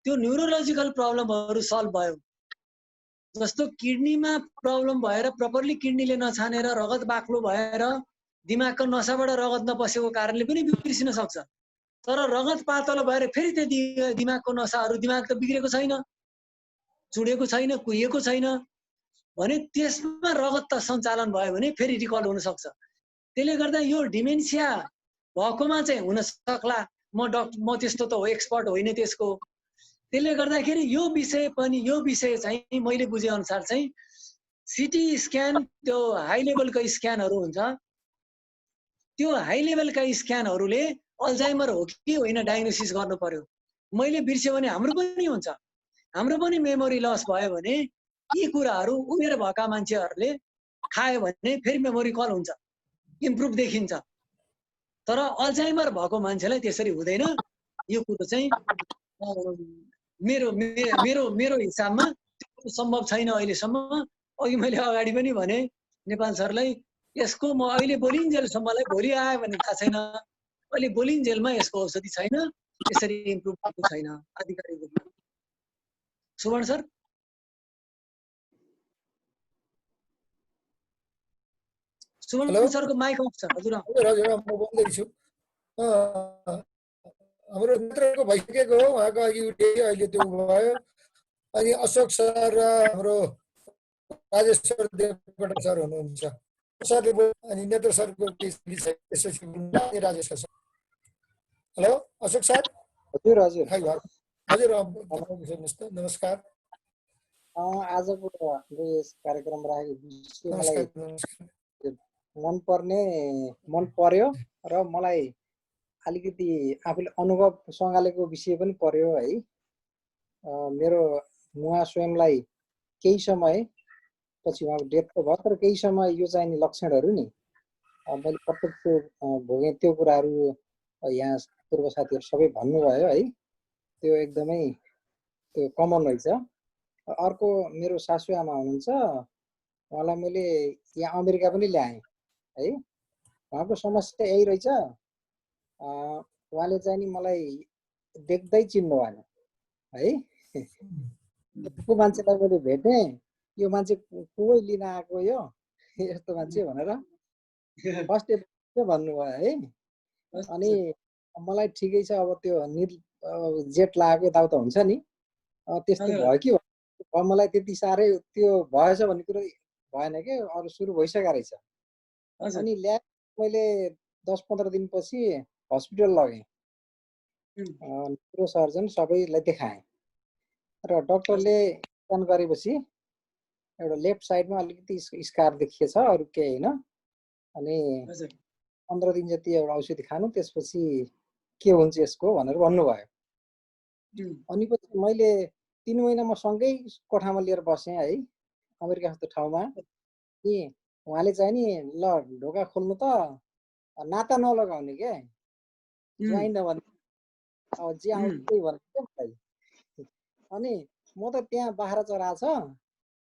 त्यो न्युरोलोजिकल प्रब्लमहरू सल्भ भयो। जस्तो किडनीमा प्रब्लम भएर प्रपरली किडनीले नछानेर रगत बाक्लो भएर दिमागको नसाबाट रगत नपसेको कारणले पनि बिर्सिन सक्छ। तर रगत पातलो भएर फेरि त्यो दिमागको नसाहरू, दिमाग त बिग्रेको छैन, चुडेको छैन, कुहिएको छैन भने त्यसमा रगत त सञ्चालन भयो भने फेरि रिकल हुन सक्छ। त्यसले गर्दा यो डिमेन्सिया भएकोमा चाहिँ हुन सक्ला। म त्यस्तो त हो एक्सपर्ट होइन त्यसको। त्यसले गर्दाखेरि यो विषय चाहिँ मैले बुझे अनुसार चाहिँ सिटी स्क्यान, त्यो हाई लेभलका स्क्यानहरू हुन्छ, त्यो हाई लेभलका स्क्यानहरूले अल्जाइमर हो कि होइन डायग्नोसिस गर्नु पर्यो। मैले बिर्स्यो भने हाम्रो पनि हुन्छ, हाम्रो पनि मेमोरी लस भयो भने यी कुराहरू उमेर भएका मान्छेहरूले खायो भने फेरि मेमोरी कल हुन्छ, इम्प्रुभ देखिन्छ। तर अल्जाइमर भएको मान्छेलाई त्यसरी हुँदैन। यो कुरो चाहिँ मेरो हिसाबमा त्यो सम्भव छैन अहिलेसम्म। अघि मैले अगाडि पनि भने नेपाल सरलाई, यसको म अहिले बोलिन्जेलसम्मलाई भोलि आयो भने थाहा छैन, अहिले बोलिन्जेलमा यसको औषधि छैन, यसरी इम्प्रुभ भएको छैन आधिकारिक रूपमा। सुवर्ण सर, सुवर्ण सरको माइक अफ छ। हजुर हजुर म बोल्दैछु। हाम्रो मित्रको भइसकेको हो, उहाँको अघि उठ्यो, अहिले त्यो भयो। अनि अशोक सर र हाम्रो राजेश्वर देवकोटा सर हुनुहुन्छ। सरले अनि नेत्र सरको त्यसपछि Rajeshwar sir. Hello Ashok sir. हजुर हजुर हजुर भन्नुहोस् त। नमस्कार। आजको हाम्रो यस कार्यक्रम राखेको मलाई मन पर्यो र मलाई अलिकति आफूले अनुभव सँगालेको विषय पनि पर्यो है। मेरो उहाँ स्वयंलाई केही समय पछि उहाँको डेथ त भयो, तर केही समय यो चाहिने लक्षणहरू नि मैले प्रत्यक्ष भोगेँ। त्यो कुराहरू यहाँ पूर्व साथीहरू सबै भन्नुभयो है, त्यो एकदमै त्यो कमन रहेछ। अर्को मेरो सासू आमा हुनुहुन्छ, उहाँलाई मैले यहाँ अमेरिका पनि ल्याएँ है। उहाँको समस्या यही रहेछ, उहाँले चाहिँ नि मलाई देख्दै चिन्नु भएन है। को मान्छेलाई मैले भेटेँ, यो मान्छे को लिन आएको यो यस्तो मान्छे भनेर फर्स्ट डे भन्नुभयो है। अनि मलाई ठिकै छ, अब त्यो जेट लागेको यताउता हुन्छ नि, त्यस्तो भयो कि मलाई त्यति साह्रै त्यो भएछ भन्ने कुरो भएन कि, अरू सुरु भइसकेको रहेछ। अनि ल्याए मैले 10-15 दिनपछि हस्पिटल लगेँ, न्युरो सर्जन सबैलाई देखाएँ र डक्टरले स्क्यान गरेपछि एउटा लेफ्ट साइडमा अलिकति स्कार देखिएछ, अरू केही होइन। अनि 15 दिन जति एउटा औषधि खानु, त्यसपछि के हुन्छ यसको भनेर भन्नुभयो। अनि पछि मैले 3 महिना म सँगै कोठामा लिएर बसेँ है, अमेरिका जस्तो ठाउँमा। नि उहाँले चाहिँ नि ल ढोका खोल्नु त, नाता नलगाउने के, ज्वाइन नभने, अब जे आउँछ त्यही भन्नु मलाई। अनि म त त्यहाँ बाख्रा चराएको छ,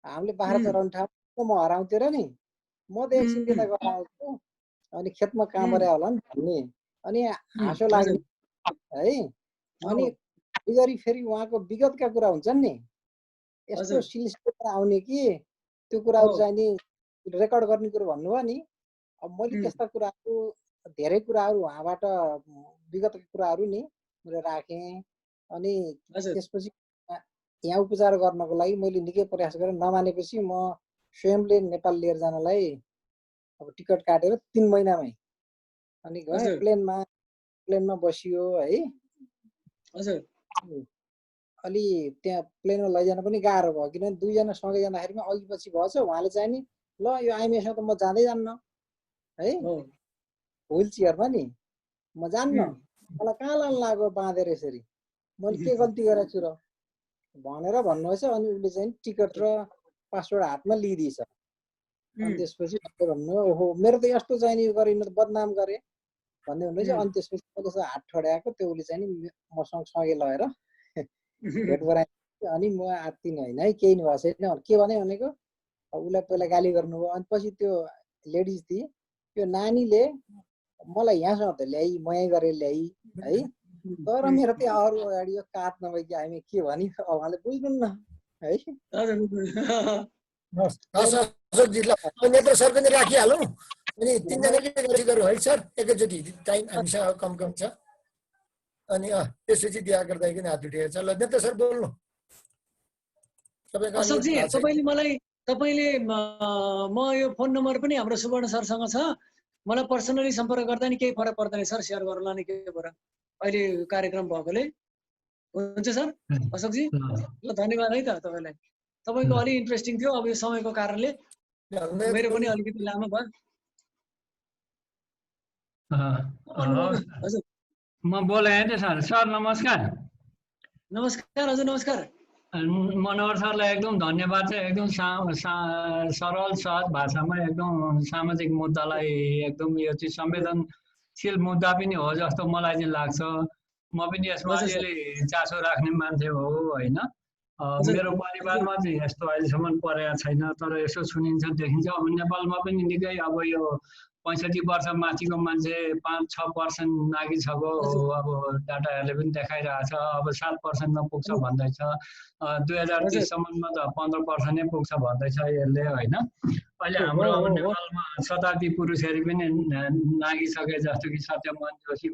हामीले बाख्रा चराउने ठाउँ म हराउँथ्यो र नि, म त एकछिन त्यता गएर आउँछु, अनि खेतमा काम गरे होला नि भन्ने। अनि हाँसो लाग्ने है। अनि गरी फेरि उहाँको विगतका कुरा हुन्छन् नि, यस्तो सिलसिला आउने कि त्यो कुराहरू चाहिँ नि रेकर्ड गर्ने कुरो भन्नुभयो नि। अब मैले त्यस्ता कुराहरू धेरै कुराहरू उहाँबाट विगतका कुराहरू नि मैले राखेँ। अनि त्यसपछि यहाँ उपचार गर्नको लागि मैले निकै प्रयास गरेँ, नमानेपछि म स्वयंले नेपाल लिएर जानलाई अब टिकट काटेर 3 महिनामै अनि गएँ। प्लेनमा बसियो है। अलि त्यहाँ प्लेनमा लैजान पनि गाह्रो भयो, किनभने 2 जना सँगै जाँदाखेरिमा अघि पछि भएछ। उहाँले चाहिँ नि ल यो आइमेसँग त म जाँदै जान्न है, व्हिल चेयरमा नि म जान्न, मलाई कहाँ लानु लाग्यो बाँधेर यसरी, मैले के गल्ती गरेको छु र भनेर भन्नुभएछ। अनि उसले चाहिँ टिकट र पासपोर्ट हातमा लिइदिएछ। अनि त्यसपछि भन्नु ओहो मेरो त यस्तो चाहिँ नि गरिन, बदनाम गरे भन्दै हुँदैछ अनि त्यसपछि मैले यसो हात ठड्याएको त्यो उसले चाहिँ नि मसँग सँगै लगेर भेट गरायो अनि म आत्तिने होइन है केही नि भएको छैन के भनेको उसलाई पहिला गाली गर्नुभयो अनि पछि त्यो लेडिज थिए त्यो नानीले मलाई यहाँसम्म त ल्याइ मयै गरेर ल्याइ है तर मेरो त्यहाँ अरू अगाडि यो काट नभए कि हामी के भने उहाँले बुझ्नुहुन्न है नेत्र सर पनि राखिहालौँ अनि तिनजनाकै गरी गरौँ है सर एकैचोटि टाइम हामीसँग कम कम छ अनि त्यसपछि दिवाकर दाइ पनि हात उठेको छ ल नेत्र सर बोल्नु अशोकजी तपाईँले म यो फोन नम्बर पनि हाम्रो सुवर्ण सरसँग छ मलाई पर्सनली सम्पर्क गर्दा नि केही फरक पर्दैन सर सेयर गर्नुला नि के भएर अहिले कार्यक्रम भएकोले हुन्छ सर अशोकजी ल धन्यवाद है त तपाईँलाई तपाईँको अलि इन्ट्रेस्टिङ थियो अब यो समयको कारणले मेरो पनि अलिकति लामो भयो हजुर म बोलाएँ त सर सर नमस्कार नमस्कार हजुर नमस्कार मनोहर सरलाई एकदम धन्यवाद छ एकदम सरल सहज भाषामा एकदम सामाजिक मुद्दालाई एकदम यो चाहिँ संवेदनशील मुद्दा पनि हो जस्तो मलाई चाहिँ लाग्छ म पनि यसमा अलिअलि चासो राख्ने मान्छे हो होइन मेरो परिवारमा चाहिँ यस्तो अहिलेसम्म परेको छैन तर यसो सुनिन्छ देखिन्छ अब नेपालमा पनि निकै अब यो 65 वर्ष माथिको मान्छे 5-6% नागिसक्यो अब डाटाहरूले पनि देखाइरहेछ अब 7% मा पुग्छ भन्दैछ 2030 सम्ममा त 15% नै पुग्छ भन्दैछ यसले होइन अहिले हाम्रो अब नेपालमा शताब्दी पुरुषहरू पनि नागिसके जस्तो कि सत्यमोहन जोशी